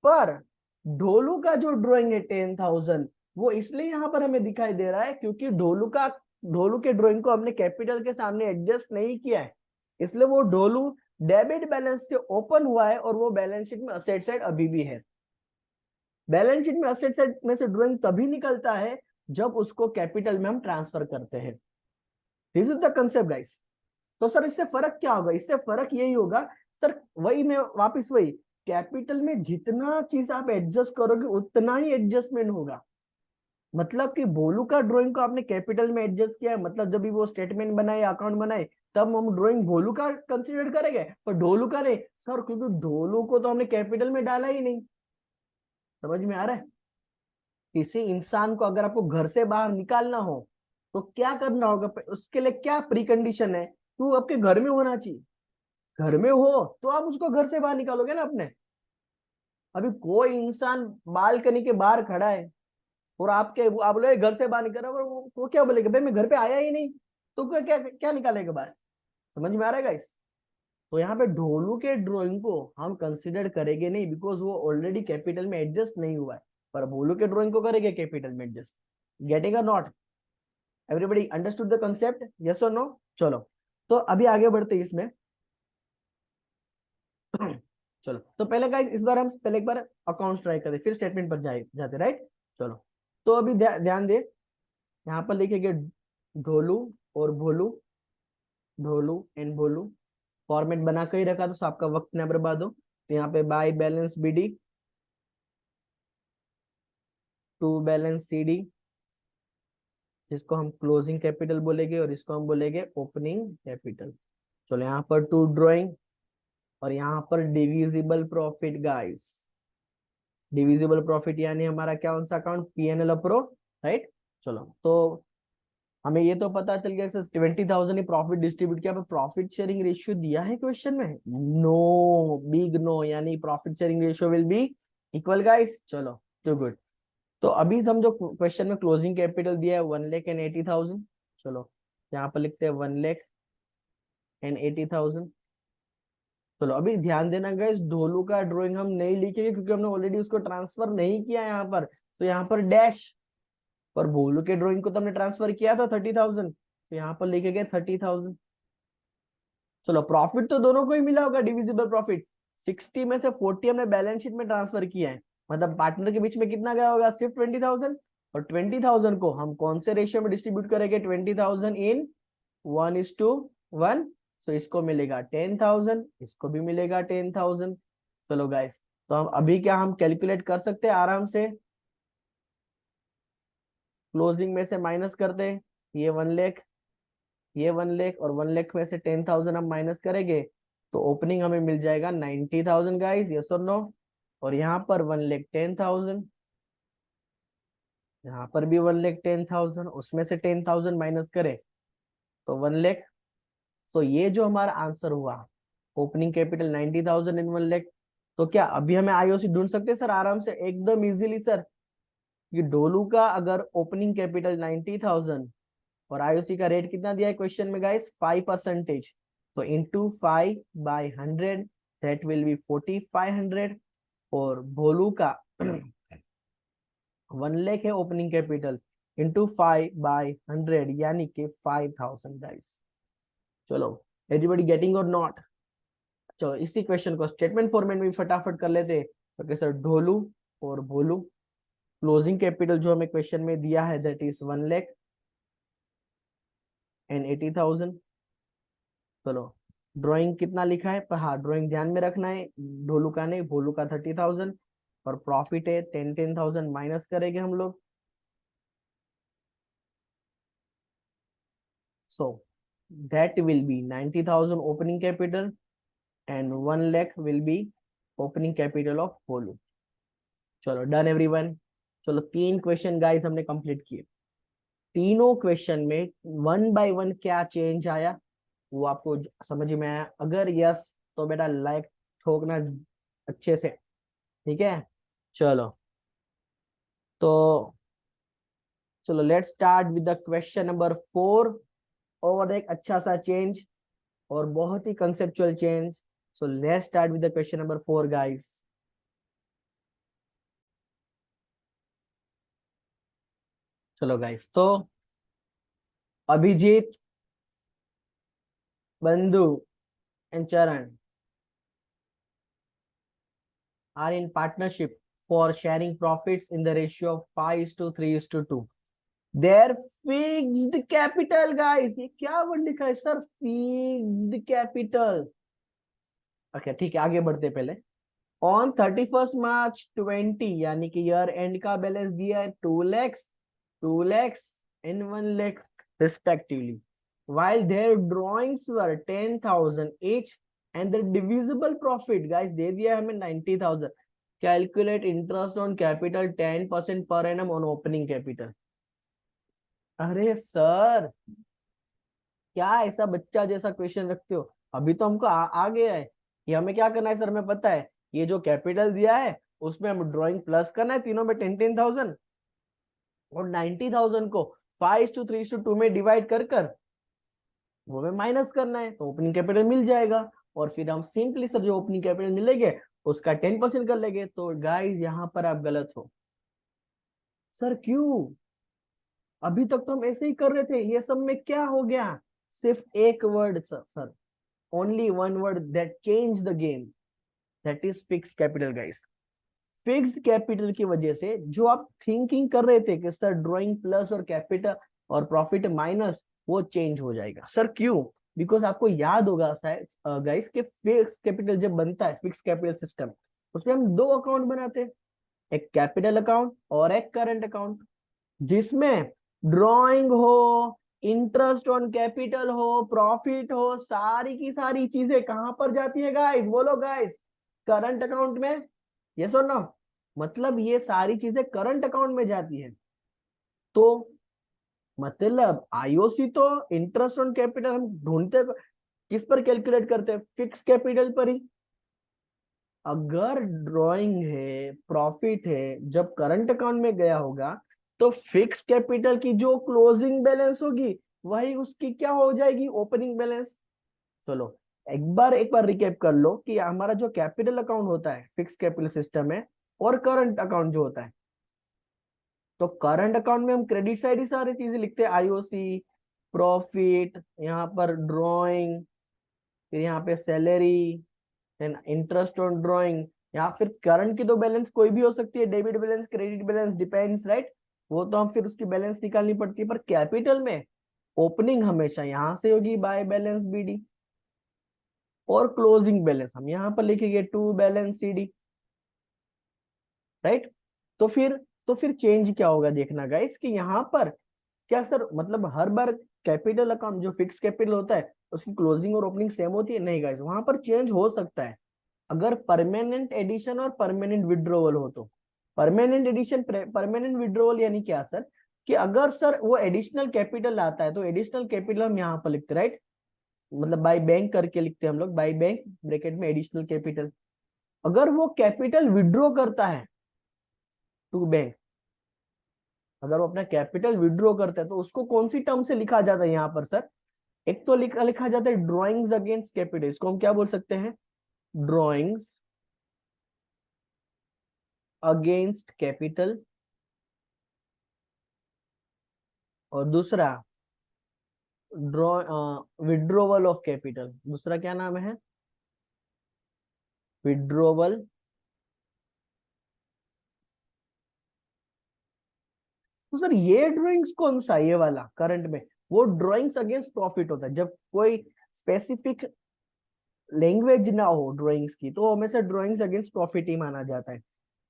A: पर ढोलू का जो ड्राइंग है 10,000 वो इसलिए यहां पर हमें दिखाई दे रहा है क्योंकि ढोलू के ड्राइंग को हमने कैपिटल के सामने एडजस्ट नहीं किया है। इसलिए वो ढोलू डेबिट बैलेंस से ओपन हुआ है और वो बैलेंस शीट में असेट साइड अभी भी है। बैलेंस शीट में असेट साइड में से ड्राइंग तभी निकलता है जब उसको कैपिटल में हम ट्रांसफर करते हैं। This is the concept guys. तो सर इससे फर्क क्या होगा? इससे फर्क यही होगा सर, वही मैं वापस वही, कैपिटल में जितना चीज आप एडजस्ट करोगे उतना ही एडजस्टमेंट होगा। मतलब कि भोलू का ड्राइंग को आपने कैपिटल में एडजस्ट किया है, मतलब जब भी वो स्टेटमेंट बनाए, अकाउंट बनाए, तब हम ड्राइंग भोलू का कंसीडर करेंगे पर ढोलू का नहीं सर, क्योंकि ढोलू को तो हमने कैपिटल में डाला ही नहीं। समझ में आ रहा है? किसी इंसान को अगर आपको घर से बाहर निकालना हो तो क्या करना होगा? उसके लिए क्या प्रीकंडीशन है? तू आपके घर में होना चाहिए। घर में हो तो आप उसको घर से बाहर निकालोगे ना अपने। अभी कोई इंसान बालकनी के बाहर खड़ा है और आप बोले घर से बाहर निकल रहे हो, वो क्या बोलेगा? भाई मैं घर पे आया ही नहीं, तो क्या क्या क्या निकालेगा बाहर? समझ में आ रहा है गाइस? तो यहाँ पे ढोलू के ड्राइंग को हम कंसिडर करेंगे नहीं बिकॉज वो ऑलरेडी कैपिटल में एडजस्ट नहीं हुआ है। पर भोलू के ड्राइंग को करेंगे कैपिटल में एडजस्ट। गेटिंग और not? Everybody understood the concept? Yes और नो? चलो तो अभी आगे बढ़ते हैं इसमें। चलो तो पहले गाइस इस बार हम पहले एक बार अकाउंट्स ट्राई करते फिर स्टेटमेंट पर जाते, राइट। चलो तो अभी ध्यान दे, यहाँ पर लिखेंगे ढोलू और भोलू, ढोलू एंड भोलू। फॉर्मेट बना कर ही रखा तो आपका वक्त ना बर्बाद हो। तो यहाँ पे by balance BD to balance CD, जिसको हम क्लोजिंग कैपिटल बोलेंगे और इसको हम बोलेंगे ओपनिंग कैपिटल। चलो यहाँ पर टू ड्रॉइंग और यहाँ पर divisible profit guys. Divisible profit यानी हमारा क्या कौन सा अकाउंट? PNL अप्रो, right. चलो तो हमें ये तो पता चल गया सर 20,000 ही प्रॉफिट डिस्ट्रीब्यूट किया, पर प्रॉफिट शेयरिंग रेशियो दिया है क्वेश्चन में? नो, बिग नो, यानी profit sharing ratio will be equal guys. चलो टू गुड। तो अभी हम जो क्वेश्चन में क्लोजिंग कैपिटल दिया है 1,80,000। चलो यहाँ पर लिखते हैं 1,80,000। चलो अभी ध्यान देना गाइस, ढोलू का ड्राइंग हम नहीं लिखेंगे क्योंकि हमने ऑलरेडी उसको ट्रांसफर नहीं किया यहाँ पर, तो यहाँ पर डैश। पर भोलू के ड्राइंग को तो हमने ट्रांसफर किया था 30,000, तो यहाँ पर लिखेंगे 30,000। चलो प्रॉफिट तो दोनों को ही मिला होगा, डिविजिबल प्रॉफिट 60 में से 40 हमने बैलेंस शीट में ट्रांसफर किया है, मतलब पार्टनर के बीच में कितना गया होगा? सिर्फ 20,000। और 20,000 को हम कौन से रेशियो में डिस्ट्रीब्यूट करेंगे? 20,000 इन 1:1। तो इसको मिलेगा 10,000, इसको भी मिलेगा 10,000। चलो गाइस तो हम अभी क्या हम कैलकुलेट कर सकते हैं आराम से, क्लोजिंग में से माइनस करते हैं ये 1 लाख, ये 1 लाख, और 1 लाख में से 10,000 हम माइनस करेंगे तो ओपनिंग हमें मिल जाएगा 90,000 गाइस। यस और नो? और यहाँ पर 1,10,000, यहाँ पर भी 1,10,000, उसमें से 10,000 माइनस करें तो 1 लाख। तो ये जो हमारा आंसर हुआ, ओपनिंग कैपिटल 90,000 इन 1 लाख। तो क्या अभी हमें आईओसी ढूंढ सकते हैं सर आराम से एकदम इजीली सर? ये डोलू का अगर ओपनिंग कैपिटल 90,000 और आईओसी का रेट कितना दिया है क्वेश्चन में गाइस, 5%। तो इंटू 5/100 दैट विल बी 4500। और भोलू का 1 लाख है ओपनिंग कैपिटल, इंटू 5/100 यानी कि 5000 गाइस। चलो, एवरीबॉडी गेटिंग और नॉट? चलो इसी क्वेश्चन को स्टेटमेंट फॉर्मेट में भी फटाफट कर लेते। तो सर ढोलू और भोलू क्लोजिंग कैपिटल जो हमें क्वेश्चन में दिया है दैट इज 1,80,000। चलो ड्राइंग कितना लिखा है, पर हाँ ड्राइंग ध्यान में रखना है, ढोलू का नहीं, भोलू का 30,000। और प्रॉफिट है 10,000 माइनस करेंगे हम लोग। So that will be 90,000 opening capital and 1 lakh will be opening capital of Bholu. चलो डन एवरीवन। चलो 3 क्वेश्चन गाइस हमने कंप्लीट किए। तीनों क्वेश्चन में 1 बाय 1 क्या चेंज आया वो आपको समझ में आया? अगर यस तो बेटा लाइक ठोकना अच्छे से, ठीक है। चलो तो चलो let's start with the question number 4। और एक अच्छा सा चेंज और बहुत ही conceptual change. So let's start with the question number 4 guys. चलो गाइस, तो अभिजीत, बंधु एंड चरण are in partnership for sharing profits in the ratio of 5:3:2. Their fixed capital guys, ये क्या वर्ड लिखा है सर, फिक्स्ड कैपिटल। ओके ठीक है, आगे बढ़ते पहले। ऑन 31 मार्च 20 यानी कि ईयर एंड का बैलेंस दिया है 2 lakhs, 2 lakhs and 1 lakh respectively, while their drawings were 10,000 each and the divisible profit guys दे दिया है हमें 90,000। Calculate interest on capital 10% per annum on opening capital. अरे सर क्या ऐसा बच्चा जैसा क्वेश्चन रखते हो? अभी तो हमको आ गया है कि हमें क्या करना है सर, हमें पता है ये जो कैपिटल दिया है उसमें हम ड्राइंग प्लस करना है, तीनों में 10,000 और 90,000 को 5:3:2 में डिवाइड कर कर वो में माइनस करना है, तो ओपनिंग कैपिटल मिल जाएगा। और फिर हम सिंपली सर जो ओपनिंग कैपिटल मिलेंगे उसका 10% कर लेंगे। तो गाइस यहाँ पर आप गलत हो। सर क्यों? अभी तक तो हम ऐसे ही कर रहे थे, ये सब में क्या हो गया? सिर्फ एक word sir, only one word that change the game, that is fix capital guys. Fixed capital की वजह से जो आप थिंकिंग कर रहे थे कि सर ड्राइंग प्लस और कैपिटल और प्रॉफिट माइनस, वो चेंज हो जाएगा। सर क्यों? बिकॉज आपको याद होगा शायद गाइस कि फिक्स कैपिटल जब बनता है, फिक्स कैपिटल सिस्टम, उसमें हम दो अकाउंट बनाते हैं, एक कैपिटल अकाउंट और एक करंट अकाउंट, जिसमें ड्रॉइंग हो, इंटरेस्ट ऑन कैपिटल हो, प्रॉफिट हो, सारी की सारी चीजें कहां पर जाती है गाइस? बोलो गाइस, करंट अकाउंट में। यस और नो? मतलब ये सारी चीजें करंट अकाउंट में जाती है। तो मतलब आईओसी तो इंटरेस्ट ऑन कैपिटल हम ढूंढते किस पर कैलकुलेट करते हैं? फिक्स कैपिटल पर ही। अगर ड्राइंग है, प्रॉफिट है, जब करंट अकाउंट में गया होगा तो फिक्स कैपिटल की जो क्लोजिंग बैलेंस होगी वही उसकी क्या हो जाएगी? Opening balance. चलो एक बार रिकेप कर लो कि हमारा जो कैपिटल अकाउंट होता है फिक्स कैपिटल सिस्टम में, और करंट अकाउंट जो होता है, तो करंट अकाउंट में हम क्रेडिट साइड ही सारी चीजें लिखते हैं, आईओसी, प्रॉफिट, यहाँ पर ड्रॉइंग, फिर यहाँ पे salary and interest on drawing, या फिर करंट की तो बैलेंस कोई भी हो सकती है, debit balance, credit balance, depends right. वो तो हम फिर उसकी बैलेंस निकालनी पड़ती है। पर कैपिटल में ओपनिंग हमेशा यहां से होगी बाय बैलेंस बीडी, और क्लोजिंग बैलेंस हम यहाँ पर लिखेंगे टू बैलेंस सीडी, राइट। तो फिर तो फिर चेंज क्या होगा देखना गाइस कि यहाँ पर क्या सर मतलब हर बार कैपिटल अकाउंट जो फिक्स कैपिटल होता है उसकी क्लोजिंग और ओपनिंग सेम होती है? नहीं गाइस, वहां पर चेंज हो सकता है अगर परमानेंट एडिशन और परमानेंट विड्रॉवल हो तो। परमानेंट एडिशन, परमानेंट विड्रॉवल यानी क्या सर, कि अगर सर वो एडिशनल कैपिटल आता है तो एडिशनल कैपिटल हम यहाँ पर लिखते राइट, मतलब बाय बैंक करके लिखते हैं हम लोग, बाय बैंक ब्रैकेट में एडिशनल कैपिटल। अगर वो कैपिटल विड्रॉ करता है टू बैंक अगर वो अपना कैपिटल विड्रॉ करता है तो उसको कौन सी टर्म से लिखा जाता है यहाँ पर सर? एक तो लिखा जाता है ड्रॉइंग्स अगेंस्ट कैपिटल, इसको हम क्या बोल सकते हैं? Drawings against capital. और दूसरा ड्रॉ विड्रोवल ऑफ कैपिटल। दूसरा क्या नाम है? विड्रोवल। तो सर ये ड्राइंग्स कौन सा, ये वाला करंट में? वो ड्राइंग्स अगेंस्ट प्रॉफिट होता है। जब कोई स्पेसिफिक लैंग्वेज ना हो ड्राइंग्स की तो हमेशा ड्राइंग्स अगेंस्ट प्रॉफिट ही माना जाता है।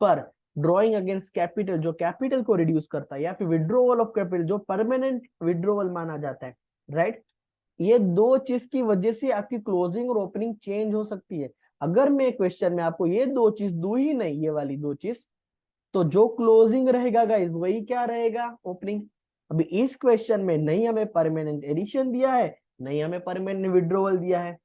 A: पर ड्राइंग अगेंस्ट कैपिटल जो कैपिटल को रिड्यूस करता है, या फिर विड्रोवल ऑफ कैपिटल जो परमानेंट विड्रोवल माना जाता है, राइट? ये दो चीज की वजह से आपकी क्लोजिंग और ओपनिंग चेंज हो सकती है। अगर मैं क्वेश्चन में आपको ये दो चीज दू ही नहीं, ये वाली दो चीज, तो जो क्लोजिंग रहेगा गाइस वही क्या रहेगा? ओपनिंग। अभी इस क्वेश्चन में नहीं हमें परमानेंट एडिशन दिया है, नहीं हमें परमानेंट विड्रोवल दिया है,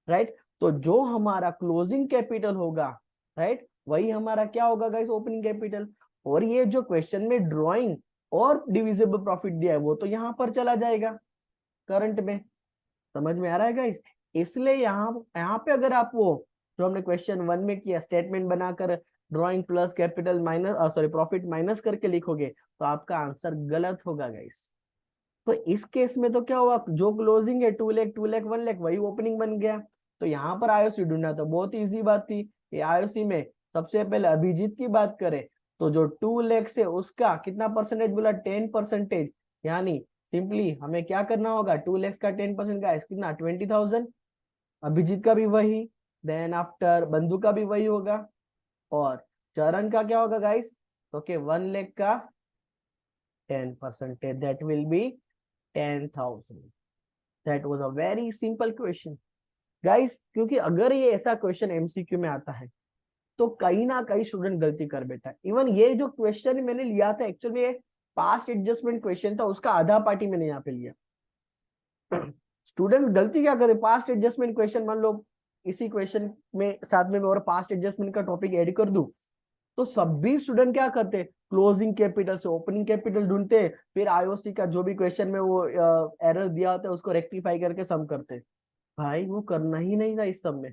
A: राइट? तो जो हमारा क्लोजिंग कैपिटल होगा, राइट, वही हमारा क्या होगा गाइस? Opening capital. और ये जो क्वेश्चन में ड्रॉइंग और डिविजिबल प्रॉफिट दिया है वो तो यहाँ पर चला जाएगा करंट में। समझ में आ रहा है गाइस? इसलिए यहाँ यहाँ पे अगर आप वो जो हमने क्वेश्चन 1 में किया स्टेटमेंट बनाकर drawing plus capital minus sorry profit minus करके लिखोगे तो आपका आंसर गलत होगा गाइस। तो इस केस में तो क्या हुआ, जो क्लोजिंग है 2 लाख 2 लाख 1 लाख वही ओपनिंग बन गया। तो यहाँ पर आईओसी ढूंढना तो बहुत इजी बात थी। ये आईओसी में सबसे पहले अभिजीत की बात करें तो जो 2 लाख से उसका कितना परसेंटेज बोला? 10%। यानी सिंपली हमें क्या करना होगा? 2 लाख का 10% का कितना? 20,000। अभिजीत का भी वही, देन आफ्टर बंधु का भी वही होगा, और चरण का क्या होगा गाइस? ओके 1 लाख का 10%, that will B 10,000। That was a very simple question guys. क्योंकि अगर ये ऐसा क्वेश्चन एमसीक्यू में आता है तो कहीं ना कहीं स्टूडेंट गलती कर बैठा है। इवन ये जो क्वेश्चन मैंने लिया था एक्चुअली ये पास्ट एडजस्टमेंट क्वेश्चन था, उसका आधा पार्टी मैंने यहाँ पे लिया। स्टूडेंट्स गलती क्या करे? पास्ट एडजस्टमेंट क्वेश्चन मान लो इसी क्वेश्चन में साथ में और पास्ट एडजस्टमेंट का टॉपिक ऐड कर दूं तो सभी स्टूडेंट क्या करते? क्लोजिंग कैपिटल से ओपनिंग कैपिटल ढूंढते, फिर आईओसी का जो भी क्वेश्चन में वो एरर दिया होता है उसको रेक्टिफाई करके सम करते। भाई वो करना ही नहीं था इस सब में।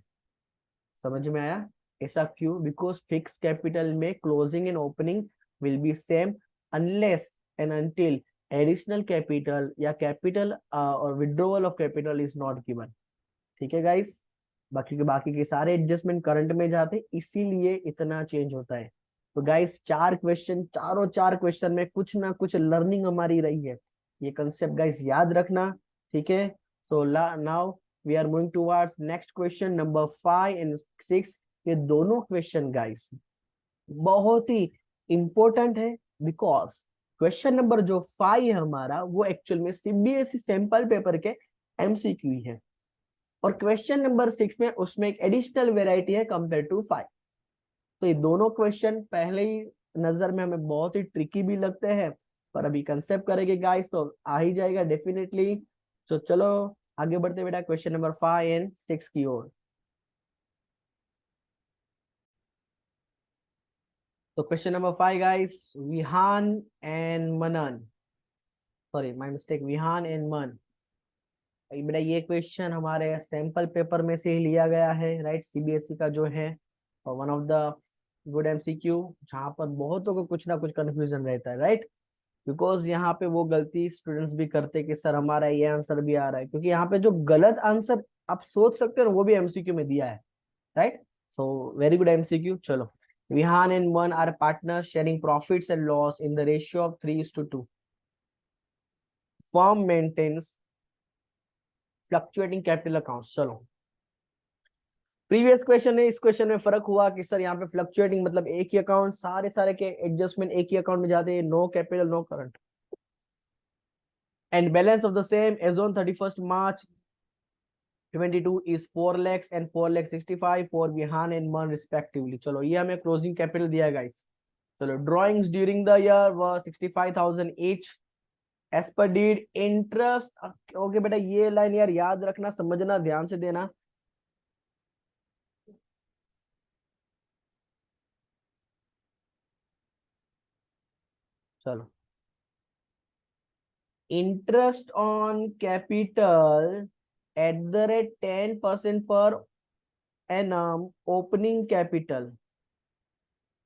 A: समझ में आया? ऐसा क्यों? बिकॉज फिक्स कैपिटल में closing and opening will be same unless and until additional capital या कैपिटल और withdrawal of capital is not given. ठीक है गाइस? बाकी के सारे एडजस्टमेंट करंट में जाते, इसीलिए इतना चेंज होता है। तो गाइस चार क्वेश्चन, चारों चार क्वेश्चन में कुछ ना कुछ लर्निंग हमारी रही है। ये कंसेप्ट गाइस याद रखना। ठीक है? तो now we are moving towards next question number 5 and 6। ये दोनों क्वेश्चन गाइस बहुत ही इंपॉर्टेंट है, बिकॉज क्वेश्चन नंबर जो 5 है हमारा वो एक्चुअल में सीबीएसई सैंपल पेपर के एमसीक्यू है, और क्वेश्चन नंबर 6 में उसमें एक एडिशनल वेराइटी है कंपेयर टू 5। तो ये दोनों क्वेश्चन पहले ही नजर में हमें बहुत ही ट्रिकी भी लगते हैं, पर अभी कंसेप्ट करेंगे गाइस तो आ ही जाएगा डेफिनेटली। तो चलो आगे बढ़ते बेटा क्वेश्चन नंबर 5 एंड 6 की ओर। तो question number 5 guys, Vihaan and Manan, sorry my mistake, Vihaan and Mann. बेटा ये क्वेश्चन हमारे सैंपल पेपर में से ही लिया गया है, राइट? सीबीएसई का जो है, और one of the good MCQ जहाँ पर बहुतों को कुछ ना कुछ कंफ्यूजन रहता है, राइट? बिकॉज यहाँ पे वो गलती स्टूडेंट्स भी करते कि सर हमारा ये आंसर भी आ रहा है, क्योंकि यहाँ पे जो गलत आंसर आप सोच सकते हो ना वो भी एमसीक्यू में दिया है, right? So very good MCQ. चलो, Vihaan and Mann are partner sharing profits and loss in the ratio of 3:2। Firm maintains fluctuating capital account. चलो, प्रीवियस क्वेश्चन है, इस क्वेश्चन में फर्क हुआ कि सर यहाँ पे फ्लक्चुएटिंग मतलब एक ही अकाउंट, सारे सारे के एडजस्टमेंट एक ही अकाउंट में जाते हैं, no capital no current, and balance of the same as on 31st March 22 is 4 lakhs and 4 lakh 65 for Vihaan and Mann respectively. चलो ये हमें क्लोजिंग कैपिटल दिया है गाइस। चलो, drawings during the year were 65,000 each as per deed interest. Okay बेटा ये लाइन यार याद रखना, समझना, ध्यान से देना। चलो, interest on capital at the rate 10% per annum opening capital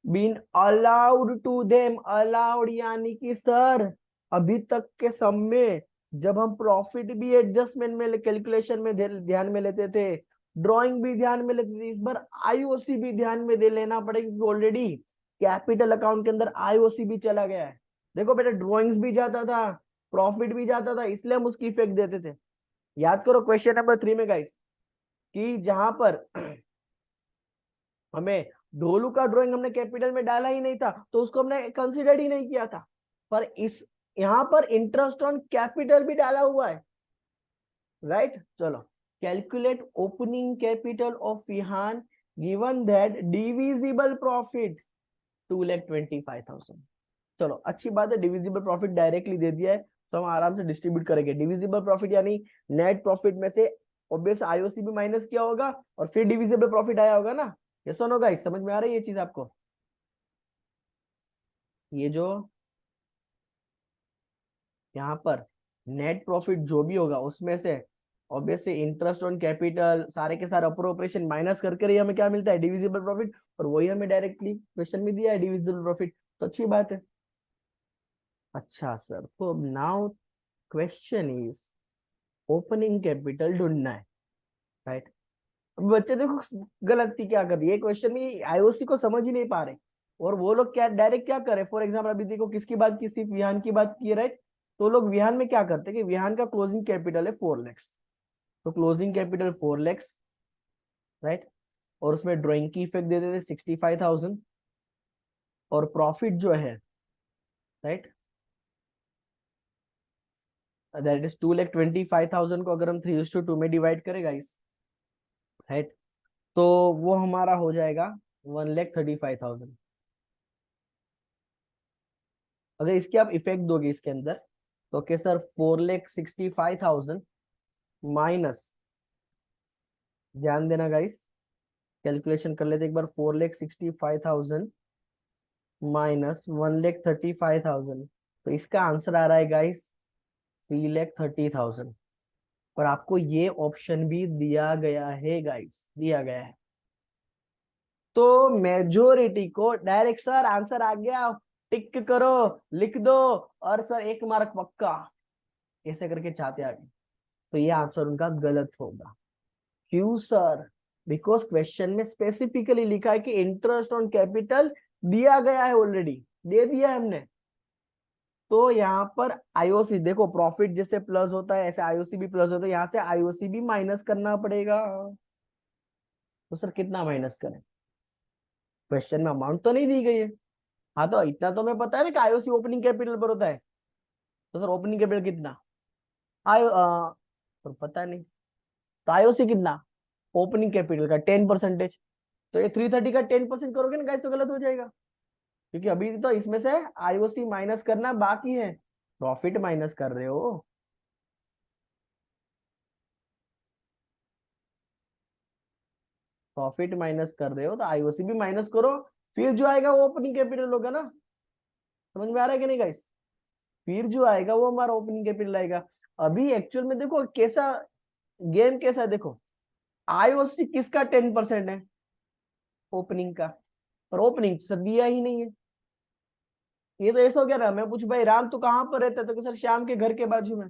A: been allowed to them, allowed यानी कि सर अभी तक के सम में जब हम प्रॉफिट भी एडजस्टमेंट में कैलकुलेशन में ध्यान में लेते थे, ड्राइंग भी ध्यान में लेते थे, इस बार आईओसी भी ध्यान में दे लेना पड़ेगा क्योंकि ऑलरेडी कैपिटल अकाउंट के अंदर आईओसी भी चला गया है। देखो बेटा ड्रॉइंग्स भी जाता था, प्रॉफिट भी जाता था, इसलिए हम उसकी इफेक्ट देते थे। याद करो क्वेश्चन नंबर 3 में गाइस कि जहां पर हमें ढोलू का ड्राइंग हमने कैपिटल में डाला ही नहीं था तो उसको हमने कंसिडर ही नहीं किया था, पर इस यहां पर इंटरेस्ट ऑन कैपिटल भी डाला हुआ है, राइट। चलो calculate opening capital of Vihaan given that divisible profit 2,25,000। चलो अच्छी बात है, डिविजिबल प्रॉफिट डायरेक्टली दे दिया है तो हम आराम से डिस्ट्रीब्यूट करेंगे। डिविजिबल प्रॉफिट यानी नेट प्रॉफिट में से ऑब्वियस आईओसी भी माइनस किया होगा और फिर डिविजिबल प्रॉफिट आया होगा ना। ये सुनो गाइस, समझ में आ रही है ये चीज आपको? ये जो यहाँ पर नेट प्रॉफिट जो भी होगा उसमें से ऑब्वियसली इंटरेस्ट ऑन कैपिटल सारे के सारे अप्रोप्रिएशन माइनस करके ही हमें क्या मिलता है? Divisible profit. और वही हमें डायरेक्टली क्वेश्चन में दिया है डिविजिबल प्रॉफिट, तो अच्छी बात है। अच्छा सर, तो now question is opening capital ढूंढना है, राइट। अब बच्चे देखो गलती क्या कर रही है, क्वेश्चन में आईओसी को समझ ही नहीं पा रहे और वो लोग क्या डायरेक्ट क्या करे। फॉर एग्जाम्पल अभी देखो किसकी बात की, सिर्फ विहान की बात की, राइट। तो लोग विहान में क्या करते हैं कि विहान का क्लोजिंग कैपिटल है 4 लाख, तो क्लोजिंग कैपिटल 4 लाख, राइट। और उसमें ड्राइंग की इफेक्ट दे देते 65,000 और प्रॉफिट जो है, राइट, दैट इज 2,25,000 को अगर हम 3:2 में डिवाइड करें गाइस, राइट, तो वो हमारा हो जाएगा 1,35,000। अगर इसके आप इफेक्ट दोगे इसके अंदर तो ओके सर 4,65,000 माइनस, ध्यान देना गाइस, कैलकुलेशन कर लेते एक बार, 4,65,000 माइनस 1,35,000, तो इसका आंसर आ रहा है गाइस 3,30,000। और आपको ये ऑप्शन भी दिया गया है गाइस, दिया गया है। तो मेजोरिटी को डायरेक्ट सर आंसर आ गया, टिक करो, लिख दो, और सर 1 मार्क पक्का, ऐसे करके चाहते आगे, तो ये आंसर उनका गलत होगा। क्यों सर? बिकॉज क्वेश्चन में स्पेसिफिकली लिखा है कि इंटरेस्ट ऑन कैपिटल दिया गया है, ऑलरेडी दे दिया है हमने। तो यहाँ पर आईओसी देखो, प्रॉफिट जैसे प्लस होता है ऐसे आईओसी भी प्लस होता है, यहाँ से आईओसी भी माइनस करना पड़ेगा। तो सर कितना माइनस करें? क्वेश्चन में अमाउंट तो नहीं दी गई है। हाँ तो इतना तो हमें पता है ना कि आईओसी ओपनिंग कैपिटल पर होता है, तो सर ओपनिंग कैपिटल कितना आयो तो पता नहीं, तो आईओसी कितना ओपनिंग कैपिटल का 10%। तो ये 330 का 10% करोगे ना गाइस तो गलत हो जाएगा, क्योंकि अभी तो इसमें से आईओसी माइनस करना बाकी है, प्रॉफिट माइनस कर रहे हो। प्रॉफिट माइनस कर रहे हो तो आईओसी भी माइनस करो, फिर जो आएगा वो ओपनिंग कैपिटल होगा ना। समझ में आ रहा है कि नहीं गाइस? फिर जो आएगा वो हमारा ओपनिंग कैपिटल आएगा। अभी एक्चुअल में देखो कैसा गेम कैसा है, देखो आईओसी किसका 10% है? ओपनिंग का। पर ओपनिंग सर दिया ही नहीं है। ये तो ऐसा हो गया ना, मैं पूछ भाई राम तू कहाँ पर रहता है, तो सर श्याम के घर के बाजू में।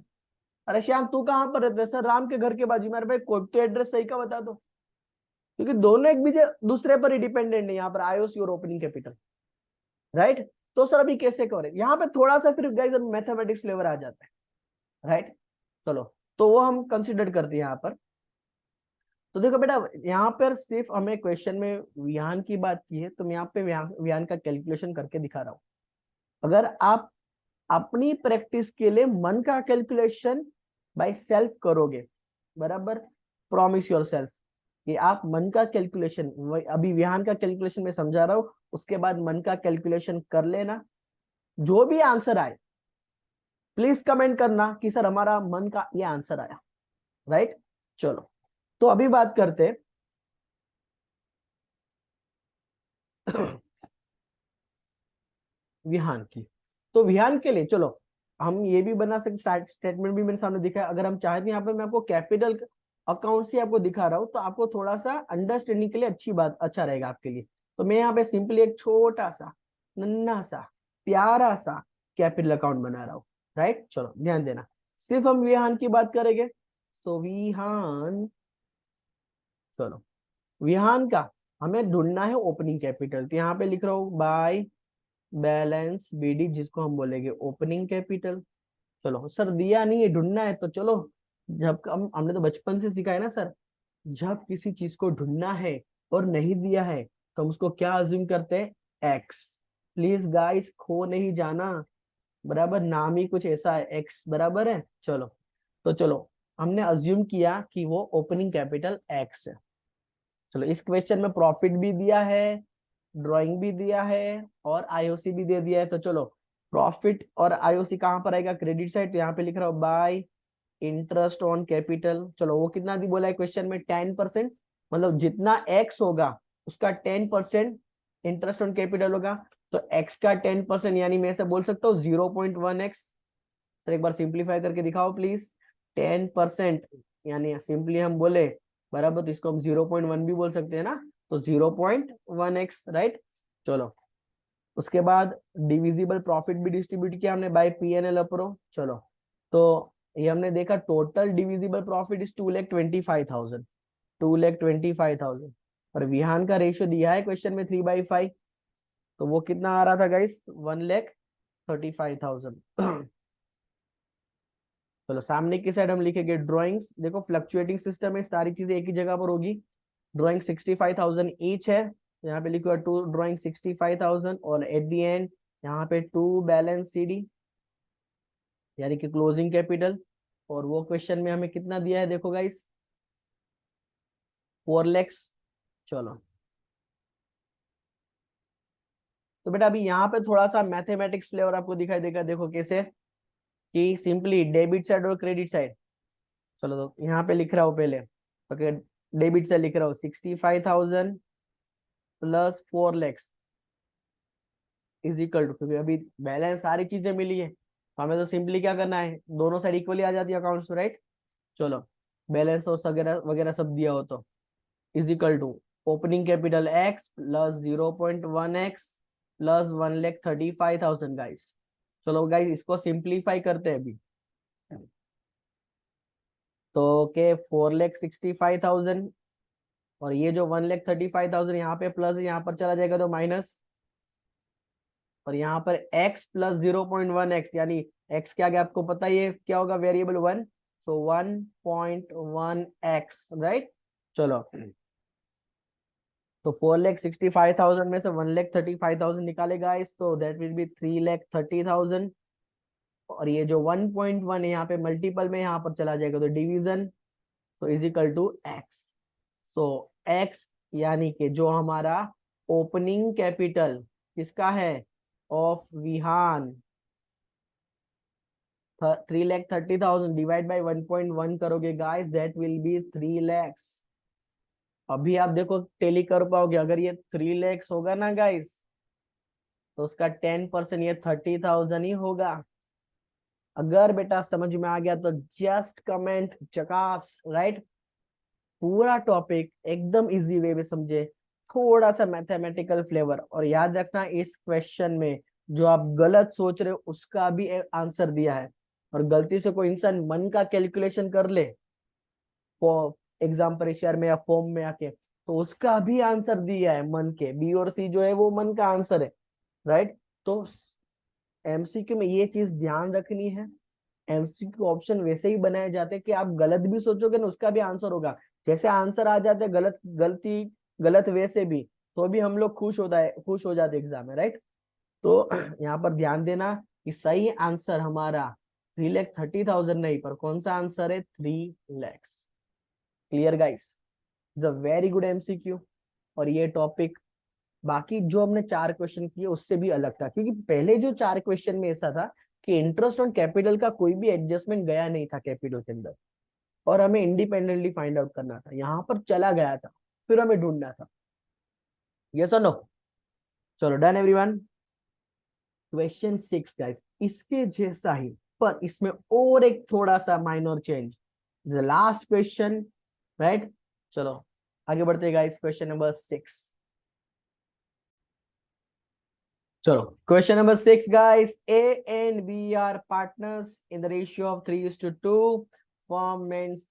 A: अरे श्याम तू कहाँ पर रहता है? सर राम के घर के बाजू में। अरे भाई कोई तो एड्रेस सही का बता दो, क्योंकि दोनों एक बीजे दूसरे पर ही डिपेंडेंट है यहाँ पर, आईओसी और ओपनिंग कैपिटल, राइट। तो सर अभी कैसे करें? यहाँ पे थोड़ा सा फिर गाइस मैथमेटिक्स फ्लेवर आ जाता है, राइट। चलो तो वो हम कंसिडर करते हैं यहाँ पर। तो देखो बेटा यहाँ पर सिर्फ हमें क्वेश्चन में विहान की बात की है, तो मैं यहाँ पे विहान का कैलकुलेशन करके दिखा रहा हूँ। अगर आप अपनी प्रैक्टिस के लिए मन का कैलकुलेशन बाय सेल्फ करोगे, बराबर, प्रॉमिस योर सेल्फ कि आप मन का कैलकुलेशन, अभी विहान का कैलकुलेशन में समझा रहा हूं, उसके बाद मन का कैलकुलेशन कर लेना, जो भी आंसर आए प्लीज कमेंट करना कि सर हमारा मन का ये आंसर आया, राइट। चलो तो अभी बात करते विहान की। तो विहान के लिए चलो हम ये भी बना सकते, स्टेटमेंट भी मेरे सामने दिखा है। अगर हम चाहते हैं, यहाँ पे मैं आपको कैपिटल अकाउंट से आपको दिखा रहा हूँ, तो आपको थोड़ा सा अंडरस्टैंडिंग के लिए अच्छी बात, अच्छा रहेगा आपके लिए। तो मैं यहाँ पे सिंपली एक छोटा सा नन्हा सा प्यारा सा कैपिटल अकाउंट बना रहा हूँ, राइट। चलो ध्यान देना, सिर्फ हम विहान की बात करेंगे। तो विहान, चलो विहान का हमें ढूंढना है ओपनिंग कैपिटल। तो यहाँ पे लिख रहा हूँ बाय बैलेंस बीडी, जिसको हम बोलेंगे ओपनिंग कैपिटल। चलो सर दिया नहीं है, ढूंढना है, तो चलो, जब हमने तो बचपन से सीखा है ना सर, जब किसी चीज को ढूंढना है और नहीं दिया है, तो हम उसको क्या अज्यूम करते हैं, एक्स। प्लीज गाइस खो नहीं जाना, बराबर, नाम ही कुछ ऐसा है, एक्स बराबर है। चलो, तो चलो हमने अज्यूम किया कि वो ओपनिंग कैपिटल एक्स है। चलो इस क्वेश्चन में प्रॉफिट भी दिया है, ड्राइंग भी दिया है, और आईओसी भी दे दिया है। तो चलो प्रॉफिट और आईओसी कहाँ पर आएगा, क्रेडिट साइड। तो यहाँ पे लिख रहा हूँ बाय इंटरेस्ट ऑन कैपिटल। चलो वो कितना दी बोला है क्वेश्चन में, 10%, मतलब जितना एक्स होगा उसका 10% इंटरेस्ट ऑन कैपिटल होगा। तो एक्स का 10% यानी मैं ऐसे बोल सकता हूँ 0.1x। तो एक बार सिंप्लीफाई करके दिखाओ प्लीज। 10% यानी सिंपली हम बोले बराबर, तो इसको हम 0.1 भी बोल सकते हैं ना, तो 0.1x, राइट। चलो उसके बाद डिविजिबल प्रॉफिट भी डिस्ट्रीब्यूट किया हमने बाय पीएनएल अप्रो। चलो तो ये हमने देखा टोटल डिविजिबल प्रॉफिट इज 2,25,000, 2,25,000। और विहान का रेशियो दिया है क्वेश्चन में 3/5, तो वो कितना आ रहा था गाइस, 1,35,000। चलो सामने की साइड हम लिखेंगे ड्राइंग्स। देखो फ्लक्चुएटिंग सिस्टम है, सारी चीजें एक ही जगह पर होगी। ड्राइंग 65,000 ईच है, तो यहाँ पे लिखो टू ड्राइंग 65,000, और एट दी एंड यहाँ पे टू बैलेंस सीडी, यानी कि क्लोजिंग कैपिटल। और वो क्वेश्चन में हमें कितना दिया है, देखो गाइस, 4 लैक्स। चलो तो बेटा अभी यहाँ पे थोड़ा सा मैथमेटिक्स फ्लेवर आपको दिखाई देगा, देखो कैसे, कि सिंपली डेबिट साइड और क्रेडिट साइड। चलो तो यहाँ पे लिख रहा हूँ पहले, ओके, डेबिट साइड लिख रहा हूँ 65,000 plus 4 lakhs is equal to, क्योंकि अभी बैलेंस सारी चीजें मिली है, तो हमें तो सिंपली क्या करना है, दोनों साइड इक्वली आ जाती है अकाउंट्स में, राइट। चलो बैलेंस और वगैरह वगैरह सब दिया हो, तो is equal to opening capital x plus 0.1x plus 1,35,000 guys. चलो गाइस इसको सिंप्लीफाई करते हैं अभी। तो के 4,65,000, और ये जो 1,35,000 यहाँ पे प्लस, यहाँ पर चला जाएगा तो माइनस, और यहाँ पर x प्लस 0.1x, यानी x क्या गया आपको पता ही है क्या होगा, वेरिएबल 1, सो 1.1x, राइट। चलो तो 4,65,000 में से 1,35,000 निकालेगा इस, तो दैट विल बी 3,30,000। और ये जो 1.1 है यहाँ पे मल्टीपल में यहाँ पर चला जाएगा, तो डिवीजन, तो is equal to x. So x यानी कि जो हमारा ओपनिंग कैपिटल किसका है, ऑफ विहान, 3,30,000 डिवाइड बाई 1.1 करोगे guys, that will B 3 lakhs. अभी आप देखो टेली कर पाओगे, अगर ये 3 लैक्स होगा ना गाइस, तो उसका 10% ये 30,000 ही होगा। अगर बेटा समझ में आ गया तो जस्ट कमेंट चकास, राइट। पूरा टॉपिक एकदम इजी वे में समझे, थोड़ा सा मैथमेटिकल फ्लेवर, और याद रखना इस क्वेश्चन में जो आप गलत सोच रहे हो उसका भी आंसर दिया है। और गलती से कोई इंसान मन का कैलकुलेशन कर ले एग्जाम परीक्षा में या फॉर्म में आके, तो उसका भी आंसर दिया है मन के, बी और सी जो है वो मन का आंसर है, राइट। तो एमसीक्यू में ये चीज ध्यान रखनी है, एमसीक्यू ऑप्शन वैसे ही बनाए जाते हैं कि आप गलत भी सोचोगे ना उसका भी आंसर होगा। जैसे आंसर आ जाते हैं गलत वे से भी, तो भी हम लोग खुश हो जाते एग्जाम में, राइट। तो यहाँ पर ध्यान देना कि सही आंसर हमारा 3,30,000 नहीं, पर कौन सा आंसर है, 3 lakhs. Clear guys, is a very good MCQ. और ये टॉपिक बाकी जो हमने 4 क्वेश्चन किए उससे भी अलग था, क्योंकि पहले जो 4 क्वेश्चन में ऐसा था कि इंटरेस्ट ऑन कैपिटल का कोई भी एडजस्टमेंट गया नहीं था कैपिटल के अंदर, और हमें इंडिपेंडेंटली फाइंड आउट करना था, यहाँ पर चला गया था, फिर हमें ढूंढना था। यस और नो। चलो डन एवरीवन। क्वेश्चन 6 गाइस, इसके जैसा ही पर इसमें और एक थोड़ा सा minor change, the last question, right. चलो आगे बढ़ते हैं गाइस, क्वेश्चन नंबर 6। चलो question number 6 guys, A and B are partners in the ratio of 3:2, firm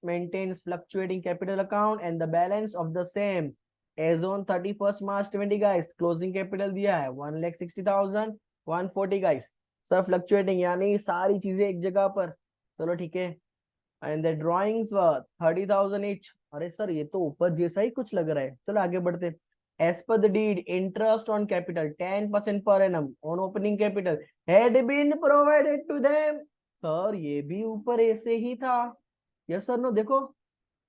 A: maintains fluctuating capital account and the balance of the same as on 31st March 20 guys, closing capital दिया है 1,60,000 140 guys, सर फ्लक्चुएटिंग यानी सारी चीजें एक जगह पर, चलो ठीक है, and the drawings were 30,000 each। अरे सर ये तो ऊपर जैसा ही कुछ लग रहा है, चलो आगे बढ़ते। As per the deed, interest on capital 10% per annum on opening capital had been provided to them। Sir ये भी ऊपर ऐसे ही था, यस सर नो, देखो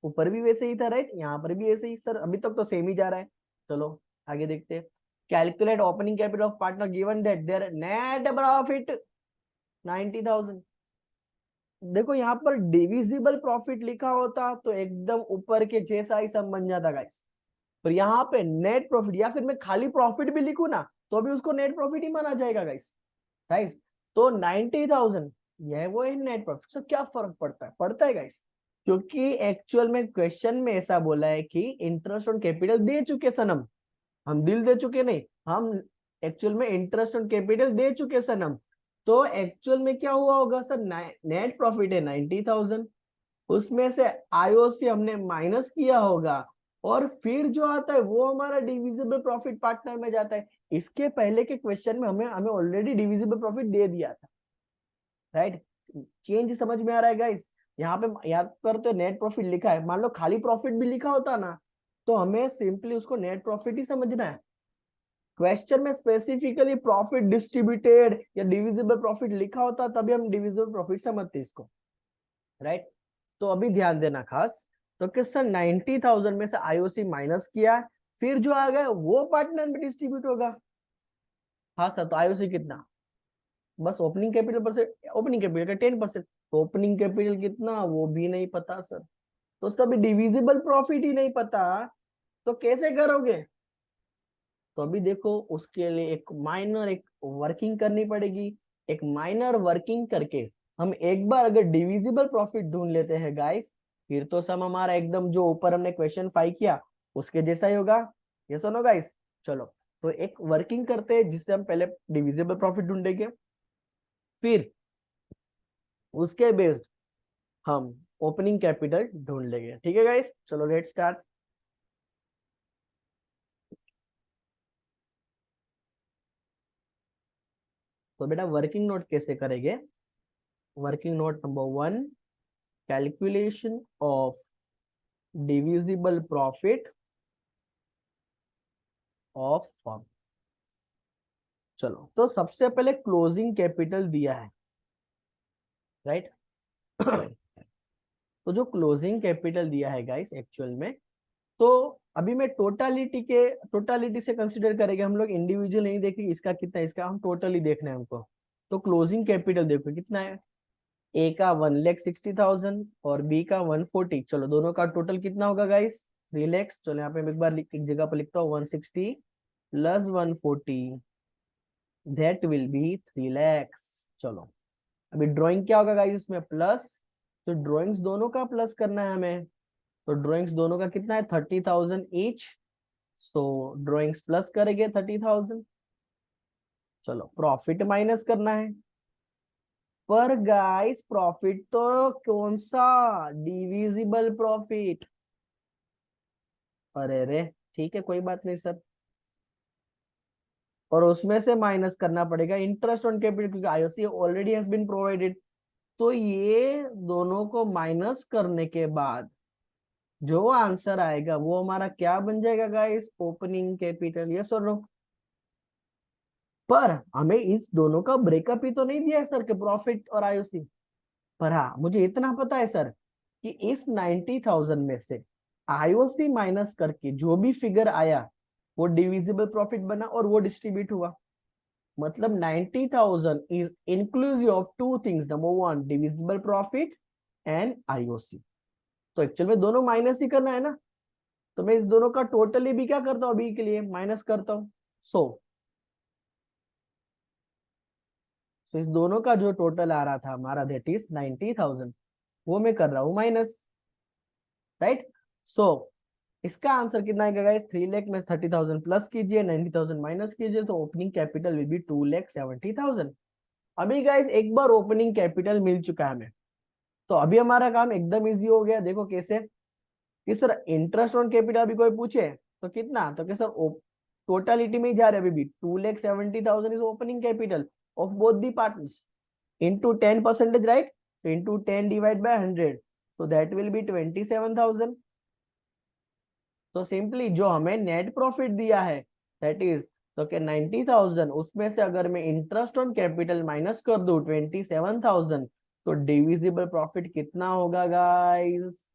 A: ऊपर भी वैसे ही था, राइट, यहाँ पर भी ऐसे ही सर, अभी तक तो सेम ही जा रहा है। चलो आगे देखते हैं। Calculate opening capital of partner given that there net profit 90,000। देखो यहाँ पर डिविजिबल प्रॉफिट लिखा होता तो एकदम ऊपर के जैसा ही सब बन जाता गाइस, पर यहाँ पे नेट प्रॉफिट, या फिर मैं खाली प्रॉफिट भी लिखूं ना तो भी उसको नेट प्रॉफिट ही माना जाएगा गाइस, गाइस। तो 90,000 यह वो है नेट प्रॉफिट। सो क्या फर्क पड़ता है, पड़ता है गाइस, क्योंकि एक्चुअल में क्वेश्चन में ऐसा बोला है कि इंटरेस्ट ऑन कैपिटल दे चुके सनम, हम दिल दे चुके नहीं, हम एक्चुअल में इंटरेस्ट ऑन कैपिटल दे चुके सनम। तो एक्चुअल में क्या हुआ होगा सर, नेट प्रॉफिट है 90,000, उसमें से आईओसी हमने माइनस किया होगा, और फिर जो आता है वो हमारा डिविजिबल प्रॉफिट पार्टनर में जाता है। इसके पहले के क्वेश्चन में हमें हमें ऑलरेडी डिविजिबल प्रॉफिट दे दिया था, राइट। चेंज समझ में आ रहा है गाइस, यहाँ पे याद करते नेट प्रॉफिट लिखा है, मान लो खाली प्रॉफिट भी लिखा होता ना तो हमें सिंपली उसको नेट प्रॉफिट ही समझना है। क्वेश्चन में स्पेसिफिकली प्रॉफिट डिस्ट्रीब्यूटेड या डिविजिबल प्रॉफिट लिखा होता तभी हम डिविजिबल प्रॉफिट समझते इसको, राइट। तो अभी ध्यान देना खास, तो किस सर 90,000 में से आईओसी माइनस किया, फिर जो आ गया वो पार्टनर में डिस्ट्रीब्यूट होगा। हाँ सर, तो आईओसी कितना, बस ओपनिंग कैपिटल पर से, ओपनिंग कैपिटल का 10%, तो ओपनिंग कैपिटल कितना वो भी नहीं पता सर, तो तभी डिविजिबल प्रॉफिट ही नहीं पता, तो कैसे करोगे। तो अभी देखो उसके लिए एक वर्किंग करनी पड़ेगी, एक माइनर वर्किंग करके हम एक बार अगर डिविजिबल प्रॉफिट ढूंढ लेते हैं गाइस, फिर तो सम हमारा एकदम जो ऊपर हमने क्वेश्चन 5 किया उसके जैसा ही होगा, ये सुनो गाइस। चलो तो एक वर्किंग करते हैं जिससे हम पहले डिविजिबल प्रॉफिट ढूंढेंगे, फिर उसके बेस्ड हम ओपनिंग कैपिटल ढूंढ लेंगे, ठीक है गाइस। चलो लेट्स स्टार्ट। तो बेटा वर्किंग नोट कैसे करेंगे, working note number 1, calculation of divisible profit of firm. चलो तो सबसे पहले क्लोजिंग कैपिटल दिया है, राइट। तो जो क्लोजिंग कैपिटल दिया है गाइस एक्चुअल में, तो अभी मैं टोटालिटी से कंसीडर करेंगे हम लोग, इंडिविजुअल नहीं देखेंगे इसका कितना है, इसका हम टोटली देखना है हमको। तो क्लोजिंग कैपिटल देखो कितना है, ए का 1,60,000 और बी का 140, चलो दोनों का टोटल कितना होगा गाइस 3,00,000। चलो यहाँ पे मैं एक बार एक जगह पर लिखता हूँ 160 प्लस 140, दैट विल बी 3,00,000। चलो अभी ड्राइंग क्या होगा गाइस इसमें प्लस, तो ड्राइंग्स दोनों का प्लस करना है हमें, तो ड्राइंग्स दोनों का कितना है 30,000 ईच, सो ड्राइंग्स प्लस करेंगे 30,000। चलो प्रॉफिट माइनस करना है, पर गाइस प्रॉफिट तो कौन सा, डिविजिबल प्रॉफिट। अरे रे ठीक है कोई बात नहीं सर, और उसमें से माइनस करना पड़ेगा इंटरेस्ट ऑन कैपिटल क्योंकि IOC already has been provided. तो ये दोनों को माइनस करने के बाद जो आंसर आएगा वो हमारा क्या बन जाएगा गाइस, ओपनिंग कैपिटल, यस और नो। पर हमें इस दोनों का ब्रेकअप ही तो नहीं दिया है सर के प्रॉफिट और आईओसी, पर हाँ मुझे इतना पता है सर कि इस 90,000 में से आईओसी माइनस करके जो भी फिगर आया वो डिविजिबल प्रॉफिट बना और वो डिस्ट्रीब्यूट हुआ। मतलब 90,000 is inclusive of two things, number 1 divisible profit and IOC. तो एक्चुअल में दोनों माइनस ही करना है ना, तो मैं इस दोनों का टोटली भी क्या करता हूँ अभी के लिए माइनस करता हूँ। सो तो इस दोनों का जो टोटल आ रहा था हमारा दैट इज 90,000, वो मैं कर रहा हूँ माइनस, राइट। सो इसका आंसर कितना आएगा गाइस, 3 लाख में 30,000 प्लस कीजिए, 90,000 माइनस कीजिए, तो ओपनिंग कैपिटल विल बी 2,70,000। अभी गाइस एक बार ओपनिंग कैपिटल मिल चुका है हमें, तो अभी हमारा काम एकदम इजी हो गया। देखो कैसे, कि सर इंटरेस्ट ऑन कैपिटल अभी कोई पूछे तो कितना, तो कि सर टोटलिटी में ही जा रहे अभी भी 2,70,000 is opening capital of both the partners into 10%, right. तो into 10 divide by 100, so that will be 27,000। तो सिंपली जो हमें नेट प्रॉफिट दिया है दैट इज, तो कि 90,000, उसमें से अगर मैं इंटरेस्ट ऑन कैपिटल माइनस कर दूं 27,000, तो डिविजिबल प्रॉफिट कितना होगा गाइस,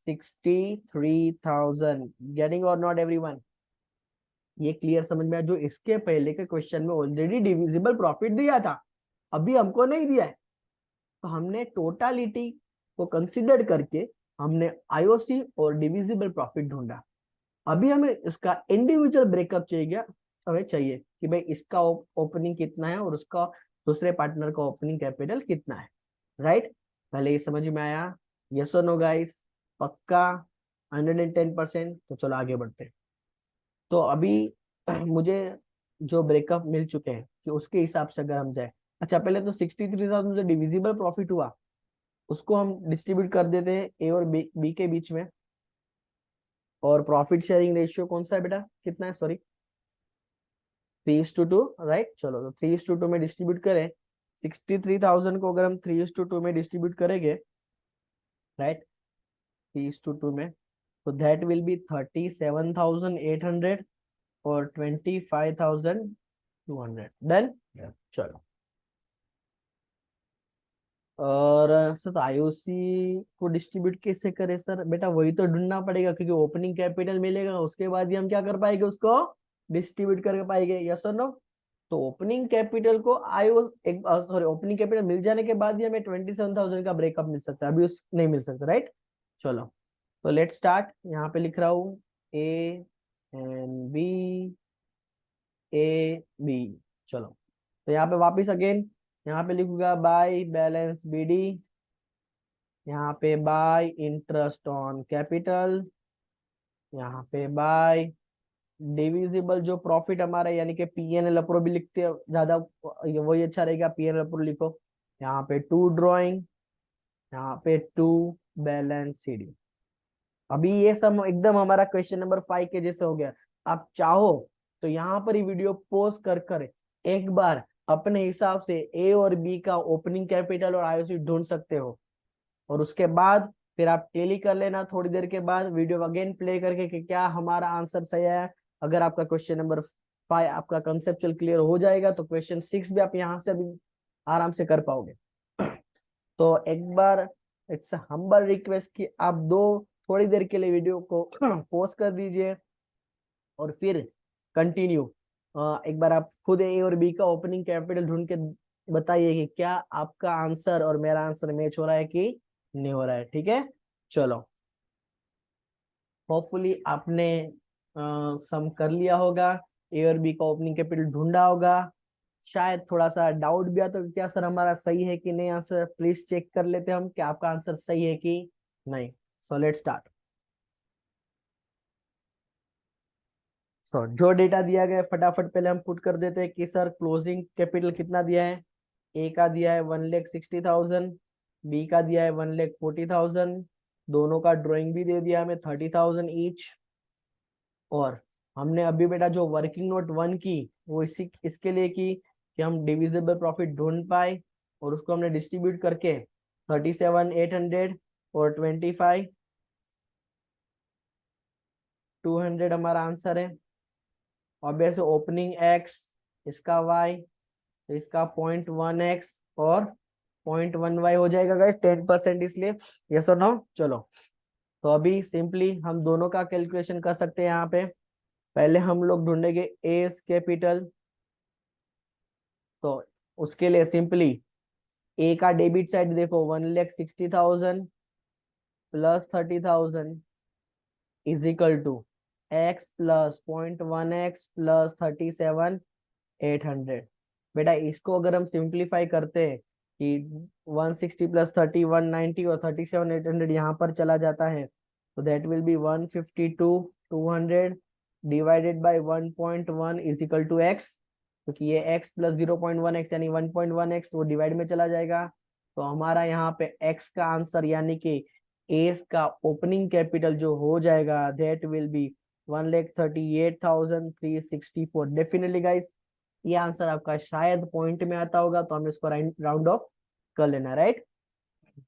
A: 63,000। गेटिंग और नॉट एवरीवन, ये क्लियर समझ में आया? जो इसके पहले के क्वेश्चन में ऑलरेडी डिविजिबल प्रॉफिट दिया था, अभी हमको नहीं दिया है, तो हमने टोटालिटी को कंसिडर करके हमने आईओसी और डिविजिबल प्रॉफिट ढूंढा। अभी हमें इसका इंडिविजुअल ब्रेकअप चाहिए, हमें चाहिए कि भाई इसका ओपनिंग कितना है और उसका दूसरे पार्टनर का ओपनिंग कैपिटल कितना है, राइट। पहले ये समझ में आया, यस और नो गाइस, पक्का 110%। तो चलो आगे बढ़ते हैं। तो अभी मुझे जो ब्रेकअप मिल चुके हैं कि उसके हिसाब से अगर हम जाए, अच्छा पहले तो 63,000 जो डिविजिबल प्रॉफिट हुआ उसको हम डिस्ट्रीब्यूट कर देते हैं ए और बी के बीच में। और प्रॉफिट शेयरिंग रेशियो कौन सा है बेटा, कितना है, सॉरी 3:2, राइट। चलो तो 3:2 में डिस्ट्रीब्यूट करें, 63,000 को अगर हम 3:2 में डिस्ट्रीब्यूट करेंगे, राइट, 3:2 में, तो दैट विल बी 37,800 और 25,200। डन। चलो, और सर तो आईओसी को डिस्ट्रीब्यूट कैसे करें सर, बेटा वही तो ढूंढना पड़ेगा, क्योंकि ओपनिंग कैपिटल मिलेगा उसके बाद ही हम क्या कर पाएंगे, उसको डिस्ट्रीब्यूट कर पाएंगे, यस और नो। तो ओपनिंग कैपिटल को आईओ एक सॉरी ओपनिंग कैपिटल मिल जाने के बाद ही हमें 27,000 का ब्रेकअप मिल सकता है, अभी उस नहीं मिल सकता, राइट। चलो तो लेट स्टार्ट, यहाँ पे लिख रहा हूँ A and B, A B. चलो तो यहाँ पे वापिस अगेन यहाँ पे लिखूंगा बाय बैलेंस बीडी, यहाँ पे बाय इंटरेस्ट ऑन कैपिटल, यहाँ पे बाय डिविजिबल जो प्रॉफिट हमारा, यानी कि पीएनएल अप्रो भी लिखते हैं ज्यादा, वही अच्छा रहेगा, पीएनएल अप्रो लिखो। यहाँ पे टू ड्रॉइंग, यहाँ पे टू बैलेंस सीडी। अभी ये सब एकदम हमारा क्वेश्चन नंबर 5 के जैसे हो गया। आप चाहो तो यहाँ पर ही वीडियो पॉज कर कर एक बार अपने हिसाब से ए और बी का ओपनिंग कैपिटल और आईओसी ढूंढ सकते हो, और उसके बाद फिर आप टेली कर लेना थोड़ी देर के बाद वीडियो अगेन प्ले करके कि क्या हमारा आंसर सही है। अगर आपका क्वेश्चन नंबर 5 आपका कंसेप्चुअल क्लियर हो जाएगा, तो क्वेश्चन 6 भी आप यहाँ से अभी आराम से कर पाओगे। तो एक बार इट्स हम्बल रिक्वेस्ट कि आप दो थोड़ी देर के लिए वीडियो को पॉज कर दीजिए और फिर कंटिन्यू। एक बार आप खुद ए और बी का ओपनिंग कैपिटल ढूंढ के बताइए कि क्या आपका आंसर और मेरा आंसर मैच हो रहा है कि नहीं हो रहा है, ठीक है। चलो, होपफुली आपने सम कर लिया होगा, ए और बी का ओपनिंग कैपिटल ढूंढा होगा। शायद थोड़ा सा डाउट भी आता तो क्या सर हमारा सही है कि नहीं आंसर, प्लीज चेक कर लेते हैं हम कि आपका आंसर सही है कि नहीं। सो लेट्स स्टार्ट। सो जो डेटा दिया गया है फटाफट पहले हम पुट कर देते हैं कि सर क्लोजिंग कैपिटल कितना दिया है। ए का दिया है 1,60,000, बी का दिया है 1,40,000, दोनों का ड्राइंग भी दे दिया हमें 30,000 ईच। और हमने अभी बेटा जो वर्किंग नोट 1 की वो इसी इसके लिए की कि हम डिविजिबल प्रॉफिट ढूंढ पाए, और उसको हमने डिस्ट्रीब्यूट करके 37,800 और 25,200 हमारा आंसर है। ऑब्वियस ओपनिंग एक्स, इसका वाई, तो इसका 0.1x और 0.1y हो जाएगा गाइस, 10% इसलिए, यस और नो। चलो तो अभी सिंपली हम दोनों का कैलकुलेशन कर सकते हैं। यहाँ पे पहले हम लोग ढूंढेंगे एस कैपिटल, तो उसके लिए सिंपली ए का डेबिट साइड देखो 1,60,000 plus 30,000 is equal to x plus 0.1x plus 37,800। बेटा इसको अगर हम सिंप्लीफाई करते हैं कि 160 प्लस 30 190 और 37 800 यहाँ पर चला जाता है, तो that will be 152 200 divided by 1.1 is equal to x, क्योंकि ये x प्लस 0.1x यानी 1.1x वो डिवाइड में चला जाएगा। तो हमारा यहाँ पे x का आंसर यानी कि एस का ओपनिंग कैपिटल जो हो जाएगा that will B 1,38,364। Definitely guys ये आंसर आपका शायद पॉइंट में आता होगा, तो हमें इसको राउंड ऑफ कर लेना, राइट।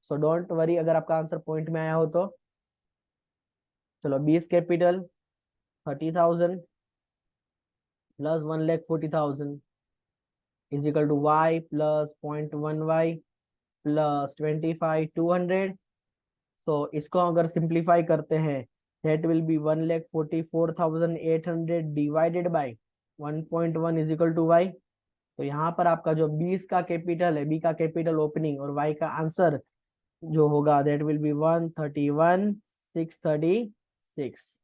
A: सो डोंट वरी अगर आपका आंसर पॉइंट में आया हो तो। चलो 20 capital 30,000 plus 1,40,000 is equal to y plus 0.1y plus 25,200। तो इसको अगर सिंप्लीफाई करते हैं that will be 1,44,800 divided by 1.1 is equal to y। तो यहाँ पर आपका जो 20 का कैपिटल है, बी का कैपिटल ओपनिंग और y का आंसर जो होगा दैट विल बी 131,636,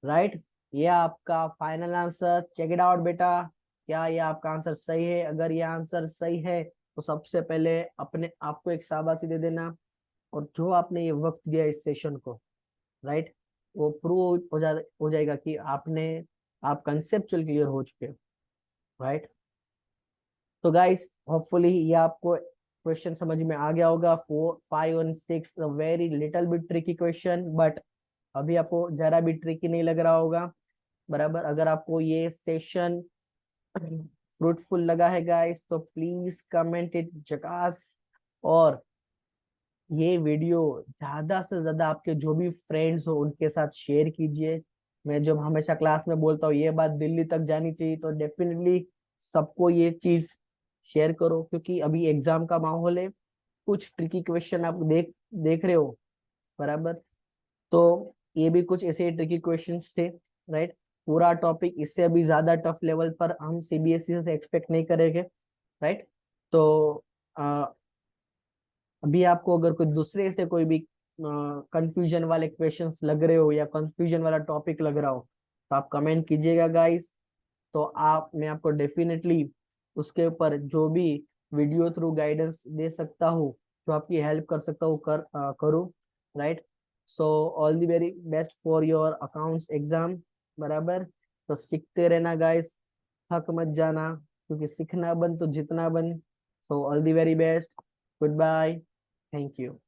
A: राइट। ये आपका final answer. Check it out बेटा, क्या ये आपका आंसर सही है? अगर ये आंसर सही है तो सबसे पहले अपने आपको एक शाबाशी दे देना, और जो आपने ये वक्त दिया इस सेशन को, राइट, वो प्रूव हो जाएगा कि आप कंसेप्चुअल क्लियर हो चुके हो, राइट। तो गाइस होपफुली ये आपको क्वेश्चन समझ में आ गया होगा। 4 5 और 6 very little bit tricky question, but अभी आपको जरा भी ट्रिकी नहीं लग रहा होगा, बराबर। अगर आपको ये सेशन फ्रूटफुल लगा है गाइस तो प्लीज कमेंट इट जकास, और ये वीडियो ज्यादा से ज्यादा आपके जो भी फ्रेंड्स हो उनके साथ शेयर कीजिए। मैं जब हमेशा क्लास में बोलता हूँ ये बात दिल्ली तक जानी चाहिए, तो डेफिनेटली सबको ये चीज शेयर करो, क्योंकि अभी एग्जाम का माहौल है, कुछ ट्रिकी क्वेश्चन आप देख देख रहे हो, बराबर। तो ये भी कुछ ऐसे ट्रिकी क्वेश्चंस थे, राइट। पूरा टॉपिक इससे अभी ज्यादा टफ लेवल पर हम सीबीएसई से एक्सपेक्ट नहीं करेंगे, राइट। तो अभी आपको अगर कोई दूसरे से कोई भी कंफ्यूजन वाले क्वेश्चंस लग रहे हो या कंफ्यूजन वाला टॉपिक लग रहा हो तो आप कमेंट कीजिएगा गाइस। तो मैं आपको डेफिनेटली उसके ऊपर जो भी वीडियो थ्रू गाइडेंस दे सकता हूँ, जो आपकी हेल्प कर सकता हूँ करूँ, right. So all the very best for your accounts exam, बराबर। तो सीखते रहना गाइस, थक मत जाना, क्योंकि सीखना बन तो जितना बन। So all the very best, goodbye, thank you.